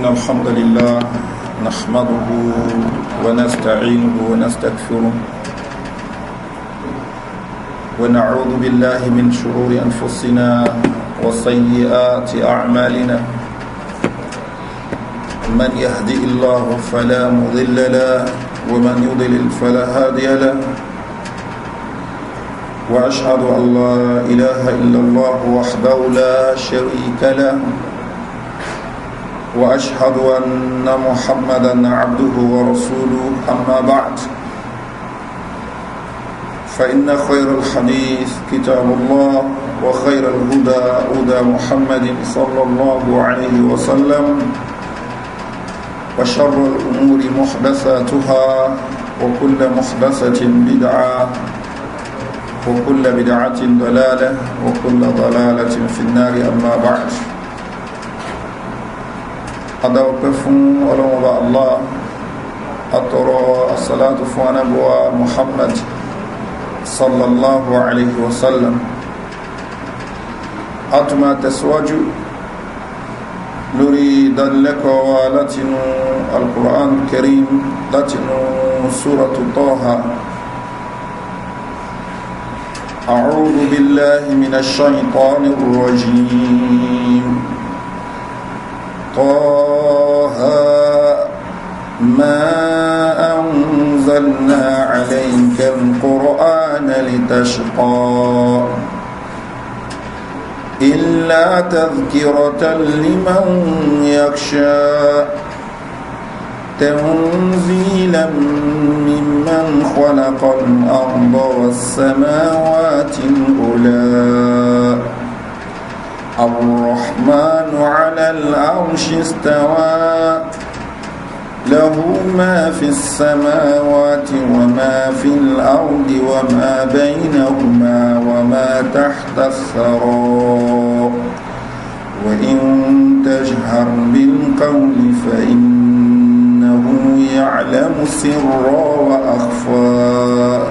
إن الحمد لله نحمده ونستعينه ونستغفره ونعوذ بالله من شرور أنفسنا وسيئات أعمالنا من يهدي الله فلا مضل له ومن يضلل فلا هادي له وأشهد أن لا إله إلا الله وحده لا شريك له وأشهد أن محمدا عبده ورسوله أما بعد فإن خير الحديث كتاب الله وخير الهدى هدى محمد صلى الله عليه وسلم وشر الأمور محدثاتها وكل محدثة بدعة وكل بدعة ضلالة وكل ضلالة في النار أما بعد أدعوكم ولولا الله أترى الصلاة فنبوى محمد صلى الله عليه وسلم أتما تسواج نريد لك ولتن القرآن الكريم لتن سورة طه أعوذ بالله من الشيطان الرجيم طه ما أنزلنا عليك القرآن لتشقى إلا تذكرة لمن يخشى تنزيلا ممن خلق الأرض والسماوات العلى الرحمن على العرش استوى له ما في السماوات وما في الأرض وما بينهما وما تحت الثرى وإن تجهر بالقول فإنه يعلم السر وأخفى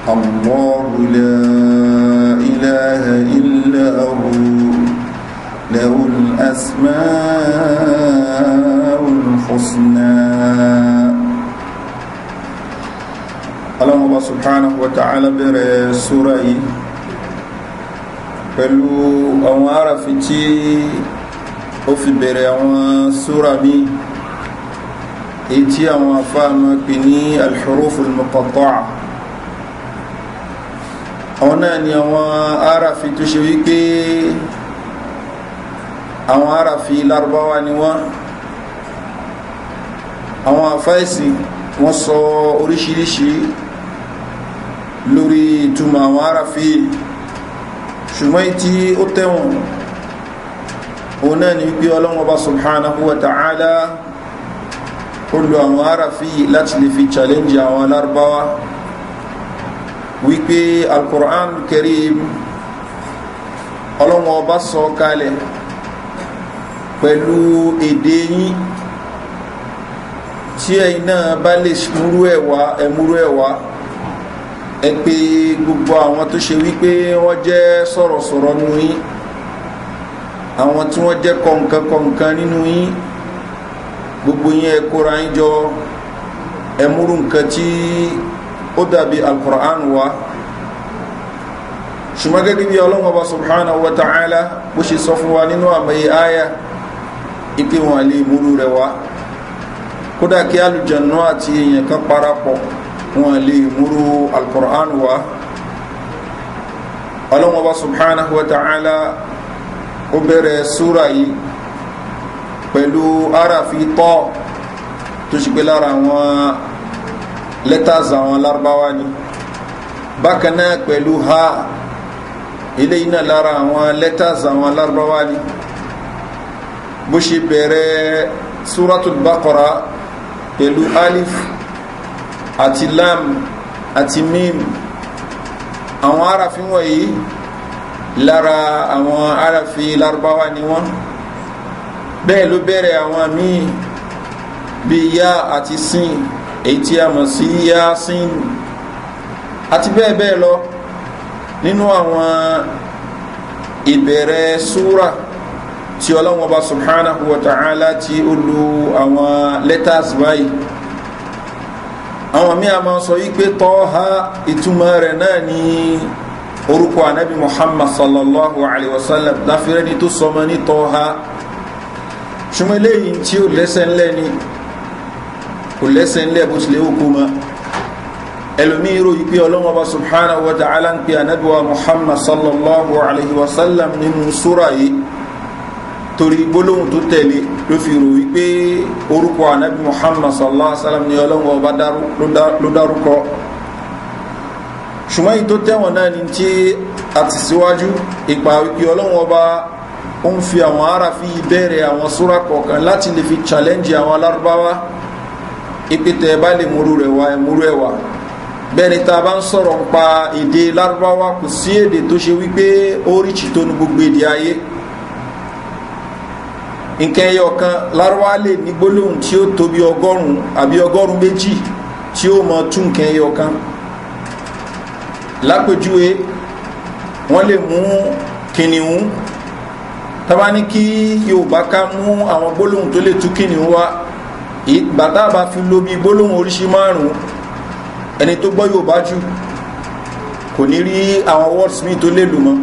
الله لا إله إلا هو له الأسماء الحسنى. Allah subhanahu wa ta'ala bẹ̀rẹ̀ sura yìí pẹ̀lú àwọn àràfí tí ó fi bẹ̀rẹ̀ àwọn sura mi èyí tí àwọn afáàmà pè ní al-huruf al-muqatta'a. Àwọn náà ni àwọn àràfí tó ṣe wípé àwọn àràfí Lárúbáwá ni wọ́n. Àwọn àfáìsì wọ́n sọ oríṣiríṣi lórí ìtumọ̀ àwọn àràfí, ṣùgbọ́n tí ó tẹ̀wọ̀n òun náà ni wípé Ọlọ́hun Ọba subhanahu wa ta'ala ó lo àwọn àràfí láti lè fi challenge àwọn Lárúbáwá wípé al-Qur'an Karim Ọlọ́hun Ọba sọ kalẹ̀ pẹ̀lú èdè yín tí ẹ̀yin náà bá lè múrú ẹ̀wà ẹ pé gbogbo àwọn tó ṣe wípé wọ́n jẹ́ sọ̀rọ̀sọ̀rọ̀ nínú yín, àwọn tí wọ́n jẹ́ kọ̀ǹkan nínú yín, gbogbo yín ẹ kóra yín jọ ẹ múrú nǹkan tí ó dàbí al-Qur'an wa. Ṣùgbọ́n gẹ́gẹ́ bí Ọlọ́hun Ọba subhanahu wa ta'ala bó ṣe sọ fún wa nínú àmọye àyà ike wọn lè múrú rẹ̀ wá, kódà kí alùjànnú àti èèyàn kan parapọ̀ wọn lè múrú al-Qur'an wa. Ọlọ́hun Ọba subhanahu wa ta'ala ó bẹ̀rẹ̀ súra yìí pẹ̀lú àràfí tọ́ tó ṣe pé lára àwọn letters àwọn Lárúbáwá ni, bákan náà pẹ̀lú ha eléyìí náà lára àwọn letters àwọn Lárúbáwá ni. Bó ṣe bẹ̀rẹ̀ Suratul Baqara pẹ̀lú alif àti lam àti mim, àwọn àràfí wọ̀nyí lára àwọn àràfí Lárúbáwá ni wọ́n. Bẹ́ẹ̀ ló bẹ̀rẹ̀ àwọn míì bí ya àti sin, èyí tí a mọ̀ sí Yasin àti bẹ́ẹ̀ bẹ́ẹ̀ lọ nínú àwọn ìbẹ̀rẹ̀ súra tí ọlọ́run ọba subhanahu wa ta'ala tí ó lo àwọn letters báyìí àwọn míì a máa sọ wípé tọ́ha ìtumọ̀ rẹ̀ náà ní orúkọ anabi muhammad sallallahu alaihi wasallam láfíìrẹ́ ni tó sọmọ ní tọ́ha ṣùgbọ́n eléyìí tí ó lẹ́sẹ̀ ńlẹ̀ ni kò lẹ́sẹ̀ ńlẹ̀ bó tilẹ̀ ó kó ma ẹlòmíì rò wípé ọlọ́run ọba subhanahu wa ta'ala ń pe anabi wa muhammad sallallahu alaihi wasallam nínú súra yìí torí gbólóhùn tó tẹ̀lé ló fi rò wípé orúkọ anabi muhammad sallallahu alaihi wasallam ni ọlọ́run ọba ló dárúkọ ṣùgbọ́n yìí tó tẹ̀wọ̀n náà ni tí a ti síwájú ipa wípé ọlọ́run ọba ó ń fi àwọn aráàfin ìbẹ̀rẹ̀ àwọn súra kọ̀ọ̀kan láti lè fi challenge àwọn alárúbáwá ìpìtẹ̀ bá lè múrú rẹ̀ wá ẹ̀múrú ẹ̀ wá bẹ́ẹ̀ ni tá a bá ń sọ̀rọ̀ ń pa èdè lárúbáwá kò sí èdè tó ṣe wípé ó ríṣì tó ní gbogbo èdè ayé nǹkan ẹyọ kan lárúbáwá lè ní gbólóhùn tí ó tóbi ọgọ́rùn-ún àbí ọgọ́rùn-ún méjì tí ó mọ tún nǹkan ẹyọ kan lápèjúwe wọ́n lè mú kìnìún tàbá ní kí Yorùbá ká mú àwọn gbólóhùn tó lè tú kìnìún wá ìgbàtà bá fi lo bí gbólóhùn oríṣi márùn-ún ẹni tó gbọ́ Yorùbá jù kò ní rí àwọn wordsmith tó lè lò mọ́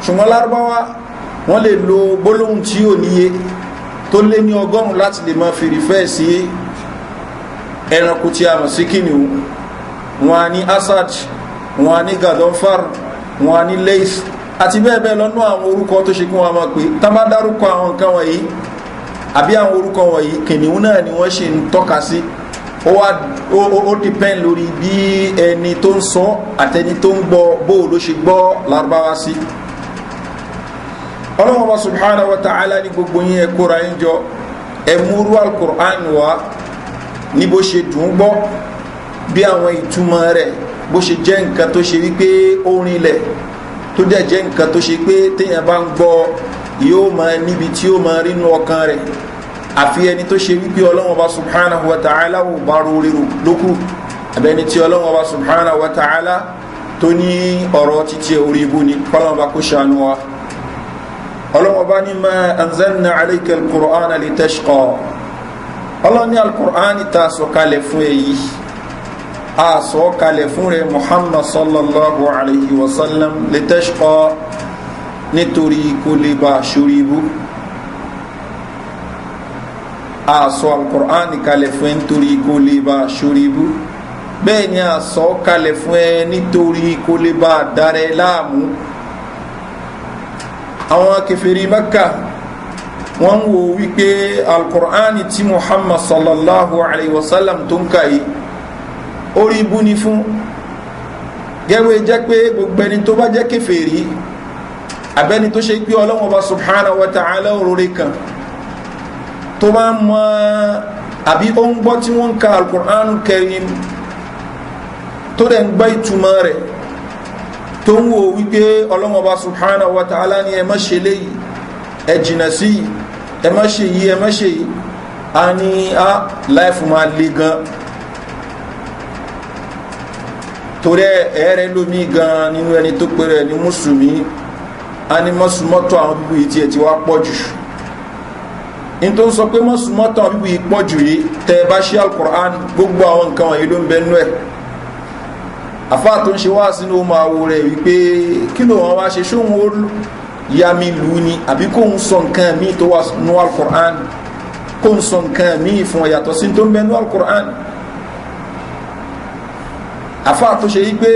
ṣùgbọ́n lárúbáwá wọ́n lè lo gbólóhùn tí ò níye tó lé ní ọgọ́rùn láti lè máa fi rìfẹ́ sí ẹranko tí a mọ̀ sí kìnìún wọn a ní asad wọn a ní gadonfar wọn a ní leis àti bẹ́ẹ̀ bẹ́ẹ̀ lọ́nà àwọn orúkọ tó ṣe kí wọ́n máa pè tá bá dárúkọ àwọn nǹkan wọ̀nyí àbí àwọn orúkọ wọ̀nyí kìnìún náà ni wọ́n ṣe ń tọ́ka sí ó depend lórí bí ẹni tó ń sọ àtẹni tó ń gbọ́ bóò ló ṣe gbọ́ lárúbáwá sí ọlọ́wọ́ bá subhanahu wa ta'ala ní gbogbo yín ẹkùnra yín jọ ẹmúrú al-Qur'an wa ní bó ṣe dùn gbọ́ bí àwọn ìtumọ̀ rẹ̀ bó ṣe jẹ́ nǹkan tó ṣe wípé ó rinlẹ̀ tó dẹ̀ jẹ́ nǹkan tó ṣe pé téèyàn bá ń gbọ́ yóò máa níbi tí ó máa rínú ọkàn rẹ̀ àfi ẹni tó ṣe wípé ọlọ́wọ́ bá subhanahu wa ta'ala wò bá rórí lókù àbẹ́ni tí ọlọ́wọ́ bá subhanahu wa ta'ala tó ní ọ̀rọ̀ títí orí ibú ni kọ́lọ́wọ́ bá kó ṣàánú wa ọlọ́wọ́ bá ní ma anzalna alayka al-Qur'ana litashqa ọlọ́wọ́ ní al-Qur'ani ta sọ̀kalẹ̀ fún èyí a sọ̀kalẹ̀ fún rẹ̀ Muhammad sallallahu alayhi wa sallam litashqa nítorí kó lè bá ṣoríbú a sọ al-Qur'ani kalẹ̀ fún ẹ nítorí kó lè bá ṣoríbú bẹ́ẹ̀ ni a sọ kalẹ̀ fún ẹ nítorí kó lè bá darẹ̀ láàmú àwọn kèfèrí Mákkà wọ́n wo wípé al-Qur'ani tí Muhammad sallallahu alayhi wa sallam tó ń kàyí orí ibú ni fún gẹ́wẹ́ jẹ́ pé gbogbo ẹni tó bá jẹ́ kèfèrí abẹ́ni tó ṣe pé Ọlọ́hun Ọba subhanahu wa ta'ala orí kan tó bá mọ́ àbí ó ń gbọ́ tí wọ́n ń ka al-Qur'an Karim tó dẹ̀ ń gbọ́ ìtumọ̀ rẹ̀ tó ń wo wípé Ọlọ́hun Ọba subhanahu wa ta'ala ní ẹ má ṣe léyìí ẹ jìnà sí ẹ má ṣe yìí ẹ má ṣe yìí a ní a láìfù máa le gan torí ẹ̀ẹ́rẹ́ lómi gan nínú ẹni tó pèrè ní mùsùlùmí a ní mọ́sùmọ́tò àwọn bíbí yìí tí ẹ ti wá pọ̀ jù in tó ń sọ pé mọ́sùmọ́tò àwọn bíbí yìí pọ̀ jù yìí tẹ́ ẹ bá ṣe al-Qur'an gbogbo àwọn nǹkan wọ̀nyí ló ń bẹ nú ẹ̀ àfáà tó ń ṣe wá sínú ọmọ àwò rẹ̀ wípé kí ló wọn wá ṣe ṣóhun ó ya mi lù ní àbí kó ń sọ nǹkan míì tó wà nú al-Qur'an kó ń sọ nǹkan míì fún ọ yàtọ̀ sí tó ń bẹ nú al-Qur'an àfáà tó ṣe yí pé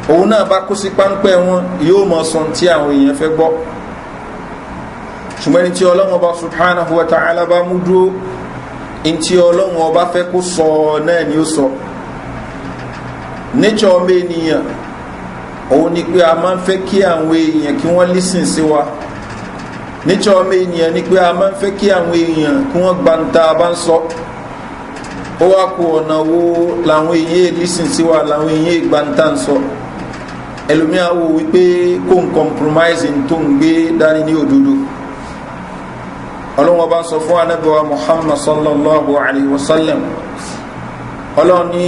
òun náà bá kó sí páńpẹ́ wọn yóò mọ̀ sọ tí àwọn èèyàn fẹ́ gbọ́ ṣùgbọ́n ní tí Ọlọ́hun Ọba subhanahu wa ta'ala bá mú dúró in tí Ọlọ́hun Ọba fẹ́ kó sọ náà ni ó sọ nature ọmọ ènìyàn òun ni pé a máa ń fẹ́ kí àwọn èèyàn kí wọ́n listen sí wa nature ọmọ ènìyàn ni pé a máa ń fẹ́ kí àwọn èèyàn kí wọ́n gbanta bá ń sọ ó wá kó ọ̀nà wo làwọn èèyàn listen sí wa làwọn èèyàn gbanta ń sọ ẹlòmíà wo wípé kó n compromise tó ń gbé dání ní òdodo Ọlọ́hun Ọba sọ fún Ànábì wa Muhammad sallallahu alayhi wa sallam Ọlọ́hun ní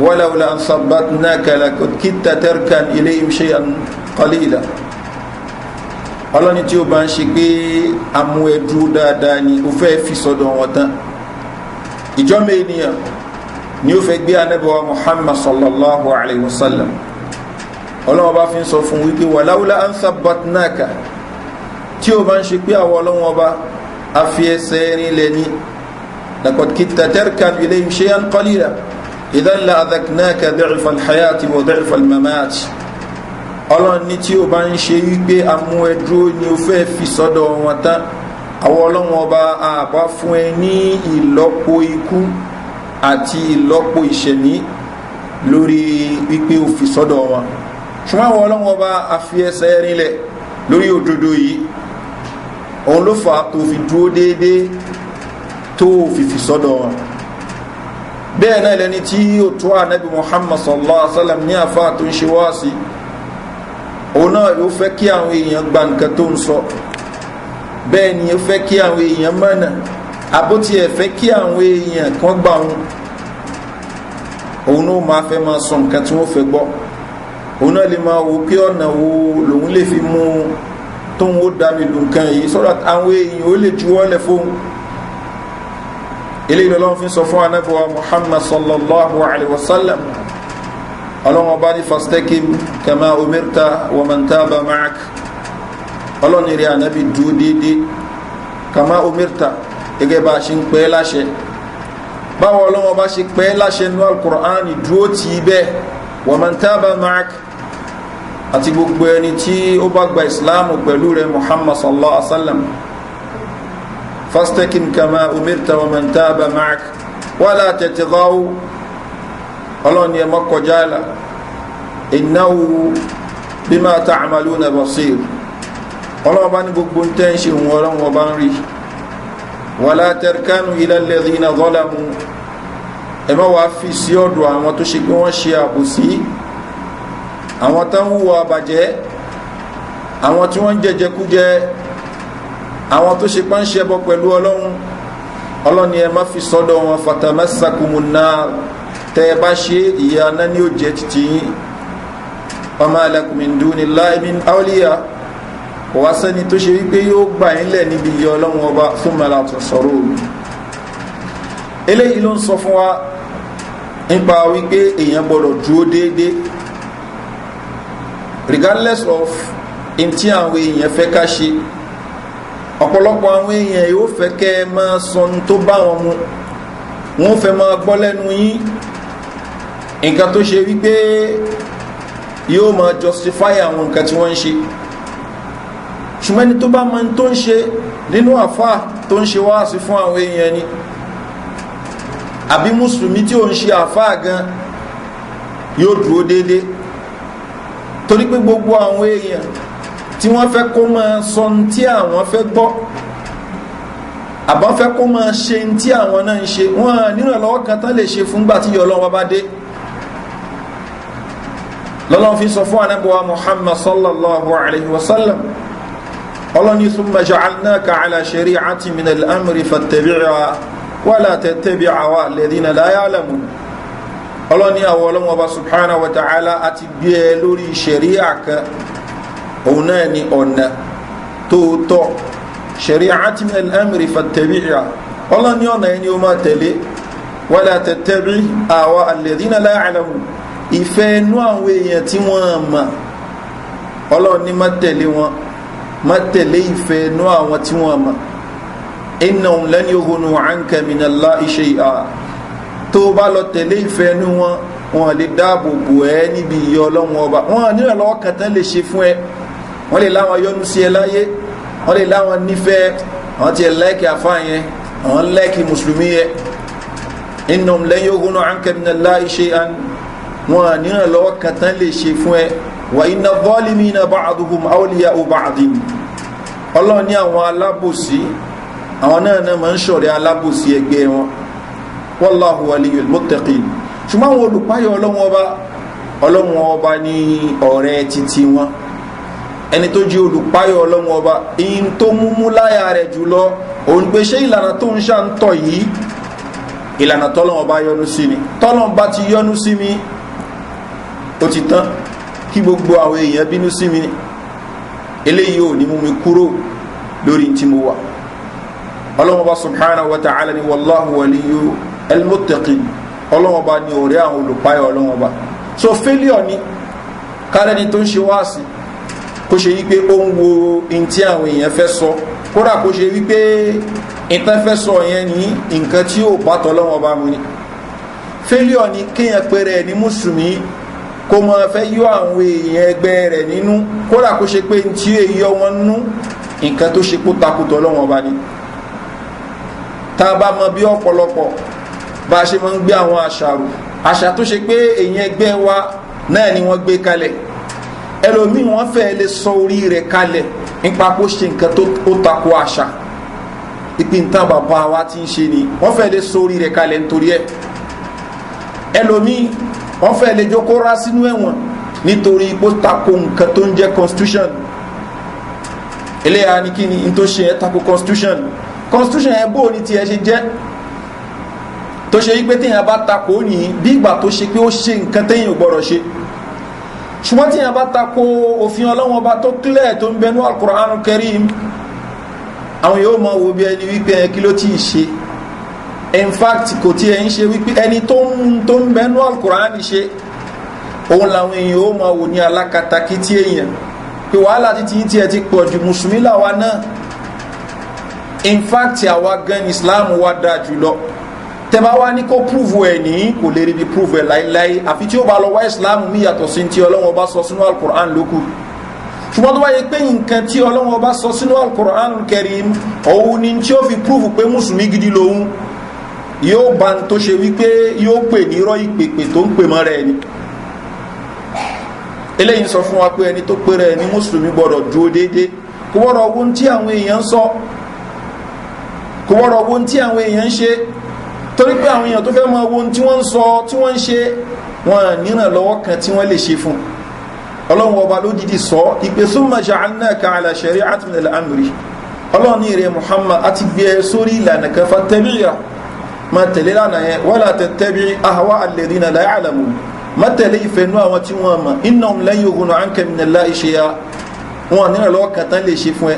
walawla an sabbatnaka laqad kitta tarkan ilayhim shay'an qalila ọlọ́ni tí ó bá ń ṣe pé amú ẹdú dáadáa ni ó fẹ́ fi sọ́dọ̀ wọn tán ìjọ́mọ̀ ènìyàn ni ó fẹ́ gbé anábọ̀wá muhammad sallallahu alayhi wa sallam ọlọ́wọ́ bá fi ń sọ fún wípé wàláwùlá an thabbatnaka tí ó bá ń ṣe pé àwọn ọlọ́wọ́ bá a fi ẹsẹ̀ rin lẹ́ni laqad kitta tarkan ilayhim shay'an qalila idhan la adhaqnaka dhi'fa al-hayati wa dhi'fa al-mamat ọlọ́run ní tí ó bá ń ṣe wípé amú ẹdúró ni ó fẹ́ fi sọ́dọ̀ wọn tán àwọn ọlọ́run ọba àbá fún ẹ ní ìlọ́po ikú àti ìlọ́po ìṣẹ̀mí lórí wípé ó fi sọ́dọ̀ wọn ṣùgbọ́n àwọn ọlọ́run ọba àfi ẹsẹ̀ rinlẹ̀ lórí òdodo yìí òun ló fà á tó fi dúró déédéé tó fi sọ́dọ̀ wọn bẹ́ẹ̀ náà lẹni tí ó tó ànábì muhammad sallallahu alaihi wa sallam ní àfáà tó ń ṣe wá sí òun náà yóò fẹ́ kí àwọn èèyàn gba nǹkan tó ń sọ bẹ́ẹ̀ ni ó fẹ́ kí àwọn èèyàn mọ̀nà àbótí ẹ̀ fẹ́ kí àwọn èèyàn kan gbà òun náà máa fẹ́ máa sọ nǹkan tí wọ́n fẹ́ gbọ́ òun náà lè máa wo pé ọ̀nà wo lòun lè fi mú tóun ó dá mi lù nǹkan yìí sọ́dọ̀ àwọn èèyàn ó lè juwọ́lẹ̀ fóun eléyìí lọ́lọ́run fi sọ fún anábọ̀wá muhammad sallallahu alayhi wa sallam ọlọ́run ọba ní fastaqim kama umirta wa man taba ma'ak ọlọ́run rí ànábì dúó déédéé kama umirta gẹ́gẹ́ bá ṣe ń pẹ́ láṣẹ báwo ọlọ́run ọba ṣe pẹ́ láṣẹ nínú al-Qur'ani dúó tì í bẹ́ẹ̀ wa man taba ma'ak àti gbogbo ẹni tí ó bá gba ìsìláàmù pẹ̀lú rẹ̀ muhammad sallallahu alaihi wa sallam fastaqim kama umirta wa man taba ma'ak wala tatghaw ọlọ́ni ẹ má kọjá àlà innahu bima ta'maluna basir ọlọ́wọ́ bá ní gbogbo tẹ́ ń ṣe wọn ọlọ́wọ́ bá ń rí wala tarkanu ila alladhina zalamu ẹ má wàá fi sí ọ̀dọ̀ àwọn tó ṣe pé wọ́n ṣe àbòsí àwọn tó ń hùwà àbàjẹ́ àwọn tí wọ́n ń jẹjẹkújẹ àwọn tó ṣe pé ń ṣẹbọ pẹ̀lú ọlọ́ni ẹ má fi sọ́dọ̀ wọn fatamassakumun nar tẹ́ bá ṣe ìyá náà ní ó jẹ́ títí yín wama lakum min dunillahi min awliya kò wá sẹ́ni tó ṣe wípé yóò gbà yín lẹ̀ níbi ìyá ọlọ́run ọba thumma la tunsarun eléyìí ló ń sọ fún wa nípa wípé èèyàn gbọ́dọ̀ dúró déédéé regardless of in tí àwọn èèyàn fẹ́ ká ṣe ọ̀pọ̀lọpọ̀ àwọn èèyàn yóò fẹ́ kẹ́ ẹ máa sọ ní tó bá wọn mu wọ́n fẹ́ máa gbọ́ lẹ́nu yín nǹkan tó ṣe wípé yóò máa justify àwọn nǹkan tí wọ́n ń ṣe ṣùgbọ́n ẹni tó bá máa tó ń ṣe nínú àfáà tó ń ṣe wáàsí fún àwọn èèyàn ni àbí mùsùlùmí tí ó ń ṣe àfáà gan yóò dúró déédé torí pé gbogbo àwọn èèyàn tí wọ́n fẹ́ kó máa sọ tí àwọn fẹ́ gbọ́ àbá fẹ́ kó máa ṣe tí àwọn náà ń ṣe wọ́n nínú ẹ̀lọ́wọ́ kan tán lè ṣe fúngbà tí Ọlọ́run bá dé lọ́lọ́run fi sọ fún anábọ̀wá Muhammad sallallahu alayhi wa sallam ọlọ́ni thumma ja'alnaka ala shari'atin min al-amri fattabi'ha wa la tattabi' ahwa alladhina la ya'lamun ọlọ́ni àwọn Ọlọ́run Ọba subhanahu wa ta'ala àti gbé ẹ lórí ṣẹ̀ríà kan òun náà ni ọ̀nà tóótọ́ shari'atin min al-amri fattabi'ha ọlọ́ni ọ̀nà ẹni ó máa tẹ̀lé wa la tattabi' ahwa alladhina la ya'lamun ìfẹ́ inú àwọn èèyàn tí wọ́n mọ̀ ọlọ́ni má tẹ̀lé wọn má tẹ̀lé ìfẹ́ inú àwọn tí wọ́n mọ̀ innahum lan yughnu 'anka minallahi shay'a tó bá lọ tẹ̀lé ìfẹ́ inú wọn wọn lè dáàbò bò ẹ́ níbi ìyà Ọlọ́run Ọba wọn nílò lọ́wọ́ kan tán lè ṣe fún ẹ wọ́n lè láwọn yọ́nú sí ẹ láyé wọ́n lè láwọn nífẹ̀ẹ́ àwọn tí ẹ lẹ́kì àfáà yẹn àwọn lẹ́kì mùsùlùmí yẹn innahum lan yughnu 'anka minallahi shay'an wọn nílò lọ́wọ́ kan tán lè ṣe fún ẹ wa inna adh-dhalimina ba'duhum awliya'u ba'din Ọlọ́run ní àwọn alábòsí àwọn náà máa ń ṣọ̀rẹ́ alábòsí ẹgbẹ́ wọn wallahu waliyyul muttaqin ṣùgbọ́n àwọn olùpáyọ̀ Ọlọ́run Ọba ní ọ̀rẹ́ títí wọn ẹni tó jẹ́ olùpáyọ̀ Ọlọ́run Ọba in tó múmú láyà rẹ̀ jùlọ òun gbé ṣé ìlànà tó ń ṣà ń tọ̀ yìí ìlànà tọ́lọ́run Ọba yọ́nú sí ni tọ́lọ́run bá ti yọ́nú sí mi ó ti tán kí gbogbo àwọn èèyàn bínú sí mi eléyìí ò ní mú mi kúrò lórí tí mo wà. Ọlọ́hun Ọba subhanahu wa ta'ala ni wallahu waliyyu al-muttaqin, Ọlọ́hun Ọba ni ọ̀rẹ́ àwọn olùpáyọ̀ Ọlọ́hun Ọba. So failure ni kálẹ́ni tó ń ṣe wáàsí kó ṣe wípé ó ń wo in tí àwọn èèyàn fẹ́ sọ, kódà kó ṣe wípé ìtàn fẹ́ sọ yẹn ní nǹkan tí ó bá tọ́lọ́wọ́ bá mú ní. Failure ni kíyàn pẹ̀rẹ̀ ní mùsùlùmí kó mọ́ fẹ́ yọ àwọn èèyàn ẹgbẹ́ rẹ̀ nínú, kódà kó ṣe pé tí ó yọ wọn nú nǹkan tó ṣe kó takò tọ́lọ́wọ́ bá ní. Tá a bá mọ bí ọ̀pọ̀lọpọ̀ bá a ṣe máa ń gbé àwọn àṣà tó ṣe pé èèyàn ẹgbẹ́ wa náà ni wọ́n gbé kalẹ̀, ẹlòmíì wọ́n fẹ́ lè sọ orí rẹ̀ kalẹ̀ nípa kó ṣe nǹkan tó takò àṣà, ìpíntàn bàbá wa ti ń ṣe ni wọ́n fẹ́ lè sọ orí rẹ̀ kalẹ̀ nítorí ẹ̀. Ẹlòmíì wọ́n fẹ́ lè jókòó rá sínú ẹ̀wọ̀n nítorí kó takò nǹkan tó ń jẹ́ constitution. Eléyà ni kí ni n tó ṣe ẹ́ takò constitution ẹ̀ bó ni tiẹ̀ ṣe jẹ́ tó ṣe wípé téèyàn bá takò ní bí ìgbà tó ṣe pé ó ṣe nǹkan téèyàn ò gbọ́dọ̀ ṣe. Ṣùgbọ́n téèyàn bá takò òfin Ọlọ́hun Ọba tó clear tó ń bẹnu Al-Qur'anul Karim, àwọn yóò mọ wo bí ẹni wípé kí ló tí ì ṣe. In fact kò tí ẹ ń ṣe wípé ẹni tó ń bẹnu Al-Qur'an ṣe òun làwọn èèyàn ó mọ wò ní alákatakítí èèyàn pé wàhálà títí tí ẹ ti pọ̀ ju mùsùlùmí làwa náà. In fact àwa gan Islam wa dáa jùlọ, tẹ́bá wá ní kó prúfù ẹ̀ ní kò lè rí bí prúfù ẹ̀ láíláí àfi tí ó bá lọ wá ìsìláàmù mí yàtọ̀ sí tí Ọlọ́hun bá sọ sínú Al-Qur'an lókù. Ṣùgbọ́n tó bá yẹ pé nǹkan tí Ọlọ́hun bá sọ sínú Al-Qur'an Karim òun ni tí ó fi prúfù pé mùsùlùmí gidi lòun, yóò bá ń tó ṣe wípé yóò pè ní rọ́ ìpèpè tó ń pè mọ́ rẹ̀ ni. Eléyìí sọ fún wa pé ẹni tó pè rẹ̀ ní mùsùlùmí gbọ́dọ̀ dúró déédéé, kò gbọ́dọ̀ wo tí àwọn èèyàn sọ, kò gbọ́dọ̀ wo tí àwọn èèyàn ṣe, torí pé àwọn èèyàn tó fẹ́ máa wo tí wọ́n ń sọ tí wọ́n ń ṣe wọn níran lọ́wọ́ kan tí wọ́n lè ṣe fún. Ọlọ́run Ọba ló dìdí sọ ìpè summa ja'alnaka ala shari'atin min al-amri, Ọlọ́run rẹ̀ Muhammad àti gbé ẹ sórí ìlànà kan fattabi'a máa tẹ̀lé lánà yẹn wala tattabi' ahwa alladhina la ya'lamun, má tẹ̀lé ìfẹ́nú àwọn tí wọ́n mọ̀ innahum lan yughnu 'anka min Allahi shay'a, wọn níran lọ́wọ́ kan tán lè ṣe fún ẹ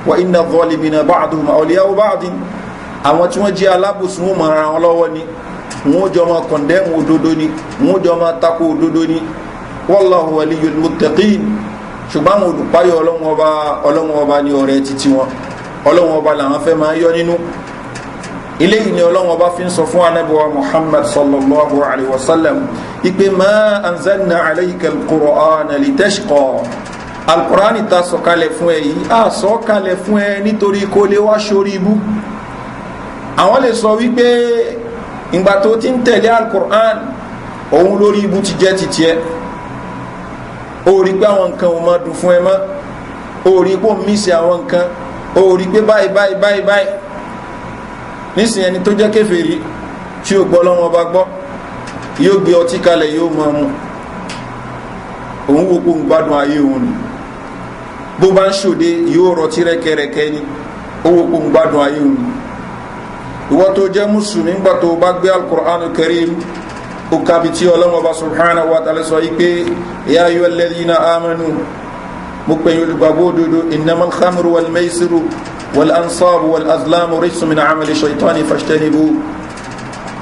wa inna adh-dhalimina ba'duhum awliya'u ba'din, àwọn tí wọ́n jẹ́ alábòsùn wọn mara wọn lọ́wọ́ ni wọ́n jọ ma kọ̀ndẹ́mù òdodo ni wọ́n jọ ma takò òdodo ni. wallahu waliyyul muttaqin, ṣùgbọ́n àwọn olùpáyọ̀ Ọlọ́hun Ọba ní ọ̀rẹ́ títí wọn, Ọlọ́hun Ọba làwọn fẹ́ máa yọ nínú. Eléyìí ni Ọlọ́hun Ọba fi ń sọ fún Ànábì wa Muhammad sallallahu alayhi wa sallam ipe ma anzalna alayka al-Qur'ana litashqa, al-Qur'ani ta sọ̀kalẹ̀ fún ẹ yìí a sọ̀kalẹ̀ fún ẹ nítorí kó lè wá sórí ibú. Àwọn lè sọ wípé ìgbà tó ti ń tẹ̀lé Al-Qur'an òun lórí ibú ti jẹ́ ti tiẹ̀, ó rí pé àwọn nǹkan ò máa dùn fún ẹ mọ́, ó rí pé ó mísì àwọn nǹkan, ó rí pé báyìí nísìnyẹn ni tó jẹ́ kèfèrí tí ó gbọ́ Ọlọ́hun Ọba gbọ́ yóò gbé ọtí kalẹ̀ yóò máa mu, òun wo kó ń gbádùn ayé òun ni, bó bá ń ṣòde yóò rọtí rẹ́kẹrẹkẹ ni, ó wo kó ń gbádùn ayé òun ni. Ìwọ tó jẹ́ mùsùlùmí nígbà tó bá gbé Al-Qur'anul Karim ó kábi tí Ọlọ́hun Ọba subhanahu wa ta'ala sọ yìí pé ya ayyuhal ladhina amanu, mo pè yín olùgbàgbọ́ òdodo, innamal khamru wal maisiru wal ansabu wal azlamu rijsun min amali shaytani fashtanibu.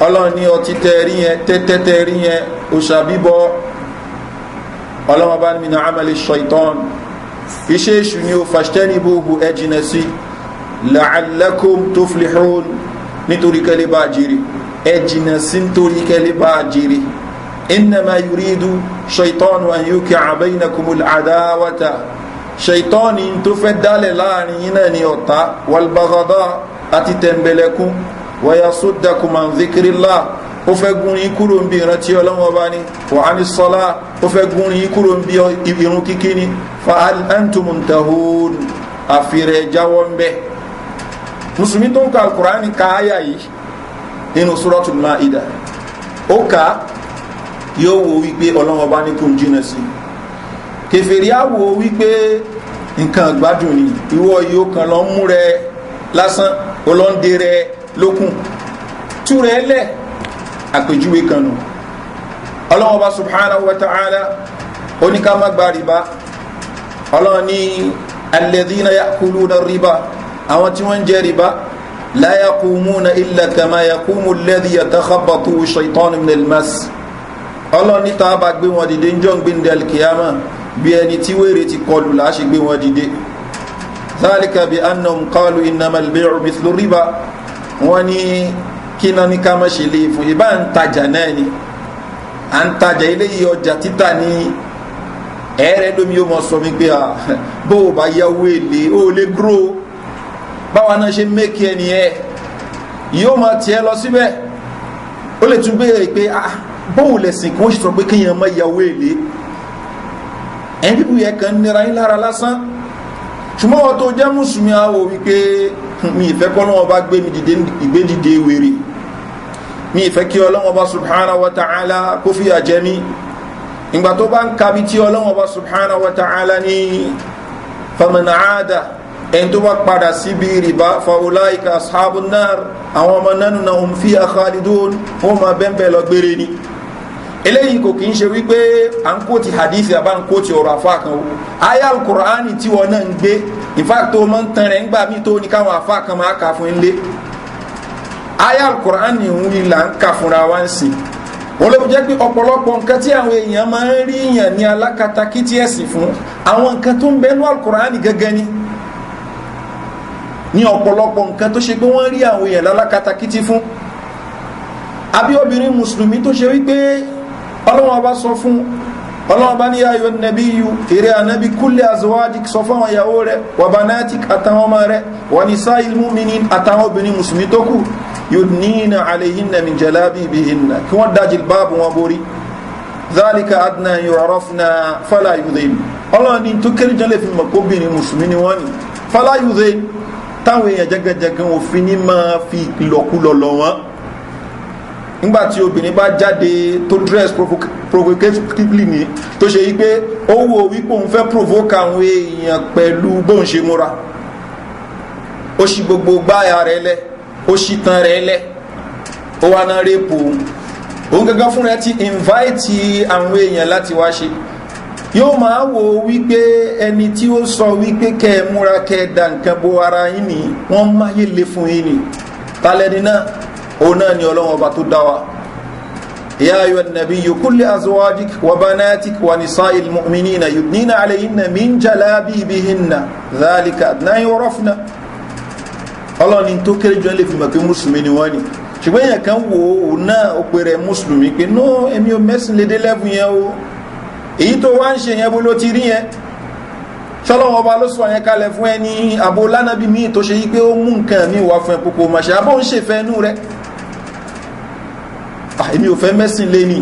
Ọlọ́run ní ọtí tẹ́ẹ̀rí yẹn tẹ́tẹ́ tẹ́ẹ̀rí yẹn òṣà bíbọ, Ọlọ́run Ọba ní min amali shaytan, iṣẹ́ èṣù ni ó fashtanibuhu ẹ jìnà sí la'allakum tuflihun, nítorí kẹ́lẹ́ bá jèrè, ẹ jìnà sí nítorí kẹ́lẹ́ bá jèrè. innama yuridu shaytanu an yuqi'a baynakumul adawata, ṣaitọ́ni tó fẹ́ dálẹ̀ láàrin yín náà ni ọ̀tá walbaghada àti tẹ̀m̀bẹ̀lẹ̀kún wa yasuddakum an dhikrillah, ó fẹ́ gún yín kúrò ń bí ìrántí Ọlọ́hun Ọba ni wa anis salah, ó fẹ́ gún yín kúrò ń bí irun kíkí ni fa hal antum muntahun, àfihàn jáwọ́ ń bẹ́. Mùsùlùmí tó ń ka Al-Qur'ani ka áyà yìí nínú Suratul Ma'idah, ó ka yóò wo wípé Ọlọ́hun Ọba ní kò ń jìnà sí, kèfèrí àwò wípé nǹkan gbádùn ni ìwọ yóò kàn lọ mú rẹ lásán olóńdé rẹ lókun tú rẹ lẹ̀, àpèjúwe kan nù. Ọlọ́hun Ọba subhanahu wa ta'ala ó ní ká má gba rìbá, Ọlọ́hun ní alladhina ya'kuluna riba àwọn tí wọ́n jẹ riba la yaqumuna illa kama yaqumu alladhi yatakhabbathu shaytanu min al-mas ọlọ́ni tá a bá gbé wọn dìde ń jọ ń gbé ní alkiyama bí ẹni tí wèrè ti kọlù láṣẹ gbé wọn dìde dhalika bi annahum qalu innamal bay'u mithlu riba wọ́n ní kí náà ní ká má ṣe lè fún ìbá ń tajà náà ni à ń tajà eléyìí ọjà títà ní ẹ̀ẹ́rẹ́ lómi yóò mọ̀ sọ mi pé bó o bá yáwó èlé ó lè gúrò báwa náà ṣe mẹ́kì ẹni ẹ̀ yóò máa tiẹ̀ lọ síbẹ̀ ó lè tún béèrè pé bóun lẹ̀sìn kí wọ́n ṣe sọ pé kéèyàn má yáwó èlé ẹni pípú yẹ kàn nira yín lára lásán ṣùgbọ́n wọn tó jẹ́ mùsùlùmí àwọ̀ wípé mi ìfẹ́ kọ́ lọ́wọ́ bá gbé mi dìde ìgbédìde wèrè mi ìfẹ́ kí Ọlọ́hun bá subhanahu wa ta'ala kó fìyà jẹ mí ìgbà tó bá ń kabi tí Ọlọ́hun bá subhanahu wa ta'ala ní faman aada ẹni tó bá padà síbi rìbá fa ulaika ashabun nar àwọn ọmọ nánu na hum fiha khalidun wọ́n máa bẹ́ẹ̀ lọ gbére ni eléyìí kò kí ń ṣe wípé à ń kó ti hadithi àbá ń kó ti ọ̀rọ̀ àfá kan o ayé al-Qur'ani tí wọ́n náà ń gbé in fact tó mọ́ ń tan rẹ̀ ń gbà mí tó ní káwọn àfá kan máa kà fún ilé ayé al-Qur'ani ń rí là ń kà fúnra wá ń sìn wọ́n ló fi jẹ́ pé ọ̀pọ̀lọpọ̀ nǹkan tí àwọn èèyàn máa ń rí yàn ní alákatakítí ẹ̀sìn fún àwọn nǹkan tó ń bẹnu al-Qur'ani gẹ́gẹ́ ní ọ̀pọ̀lọpọ̀ nǹkan tó ṣe pé wọ́n rí àwọn èèyàn lálákatakítí fún àbí obìnrin mùsùlùmí tó ṣe wípé ọlọ́wọ́n bá sọ fún ọlọ́wọ́n bá ní ayọ̀ nàbí yù èrè ànábí kulli azwajik sọ fún àwọn ìyàwó rẹ̀ wa banatik àtàwọn ọmọ rẹ̀ wa nisa'il mu'minin àtàwọn obìnrin mùsùlùmí tó kù yudnina alayhinna min jalabibihinna kí wọ́n dá jilbáàbù wọn borí dhalika adna yu'rafna fala yudhin ọlọ́wọ́n ní tó kéré jẹ́ lè fi mọ̀ kóbìnrin mùsùlùmí ni wọ́n ní fala yudhin táwọn èèyàn jẹ́gẹ́jẹ́gẹ́ òfin ní máa fi ìlọ̀kulọ̀ lọ wọn nígbàtí obìnrin bá jáde tó dress provocatively ní tó ṣe yí pé ó wo wípé òun fẹ́ provoke àwọn èèyàn pẹ̀lú bóun ṣe múra ó ṣí gbogbo gbáyà rẹ̀ lẹ̀ ó ṣí tan rẹ̀ lẹ̀ ó wá náà rẹ́pù òun gẹ́gẹ́ fún rẹ̀ ti invite àwọn èèyàn láti wá ṣe yóò máa wo wípé ẹni tí ó sọ wípé kẹ́ múra kẹ́ dá nǹkan bo ara yín ni wọ́n máyé lé fún yín ni tálẹ́ni náà òun náà ni Ọlọ́hun Ọba tó dá wa ya ayyuhan nabiyyu kulli azwajik wa banatik wa nisa'il mu'minina yudnina alayhinna min jalabibihinna dhalika adna yu'rafna Ọlọ́hun ní tó kéré jọ lè fi mọ̀ pé mùsùlùmí ni wọ́n ni ṣùgbọ́n èèyàn kan wo òun náà ó pè rẹ̀ mùsùlùmí pé no èmi ò mẹ́sìn lédè lẹ́bùn yẹn o èyí tó wá ń ṣe yẹn bó ló ti rí yẹn ṣọ́lọ́wọ́ ọba ló sọ yẹn kalẹ̀ fún ẹni àbò lánàbí míì tó ṣe yí pé ó mú nǹkan mi wá fún ẹ púpọ̀ màṣẹ àbó ń ṣèfẹ́ inú rẹ̀ èmi ò fẹ́ mẹ́sìn lé ní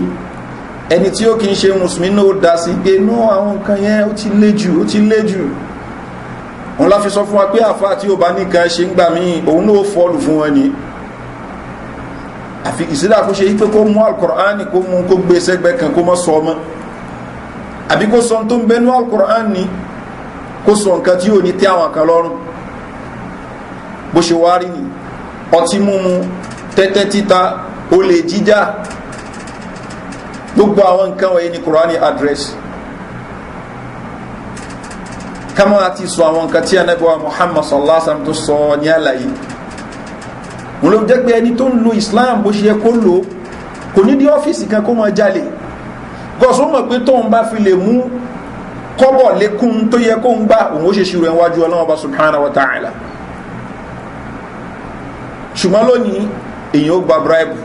ẹni tí ó kì í ṣe mùsùlùmí náà ó dá sí pé ní àwọn nǹkan yẹn ó ti lé jù wọn láfi sọ fún wa pé àfáà tí ó bá nìkan ṣe ń gbà mí òun náà fọ́ọ̀lù fún wọn ni àfi ìsílẹ̀ àkóṣe yí pé kó mú Al-Qur'ani kó mú kó gbé sẹ́gbẹ́ kan kó mọ́ sọ ọmọ àbí kó sọ tó ń bẹnu Al-Qur'ani kó sọ nǹkan tí ò ní tẹ́ àwọn kan lọ́rùn bó ṣe wá rí ni ọtí múmu tẹ́tẹ́ títa olè jíjà gbogbo àwọn nǹkan wọ̀nyí ni Qur'ani address kama àti sọ àwọn nǹkan tí Ànábì wa Muhammad sallallahu alaihi wasallam tó sọ ní àlàyé wọn ló jẹ́ pé ẹni tó ń lo Islam bó ṣe yẹ kó lò kò ní dí ọ́fíìsì kan kó máa jalè gọ́ọ̀sọ́ mọ̀ pé tóun bá fi lè mú kọ́bọ̀ lékún tó yẹ kó ń gbá òun ó ṣe ṣírò ẹwájú Ọlọ́run Ọba subhanahu wa ta'ala ṣùgbọ́n lónìí èyàn ó gba bribe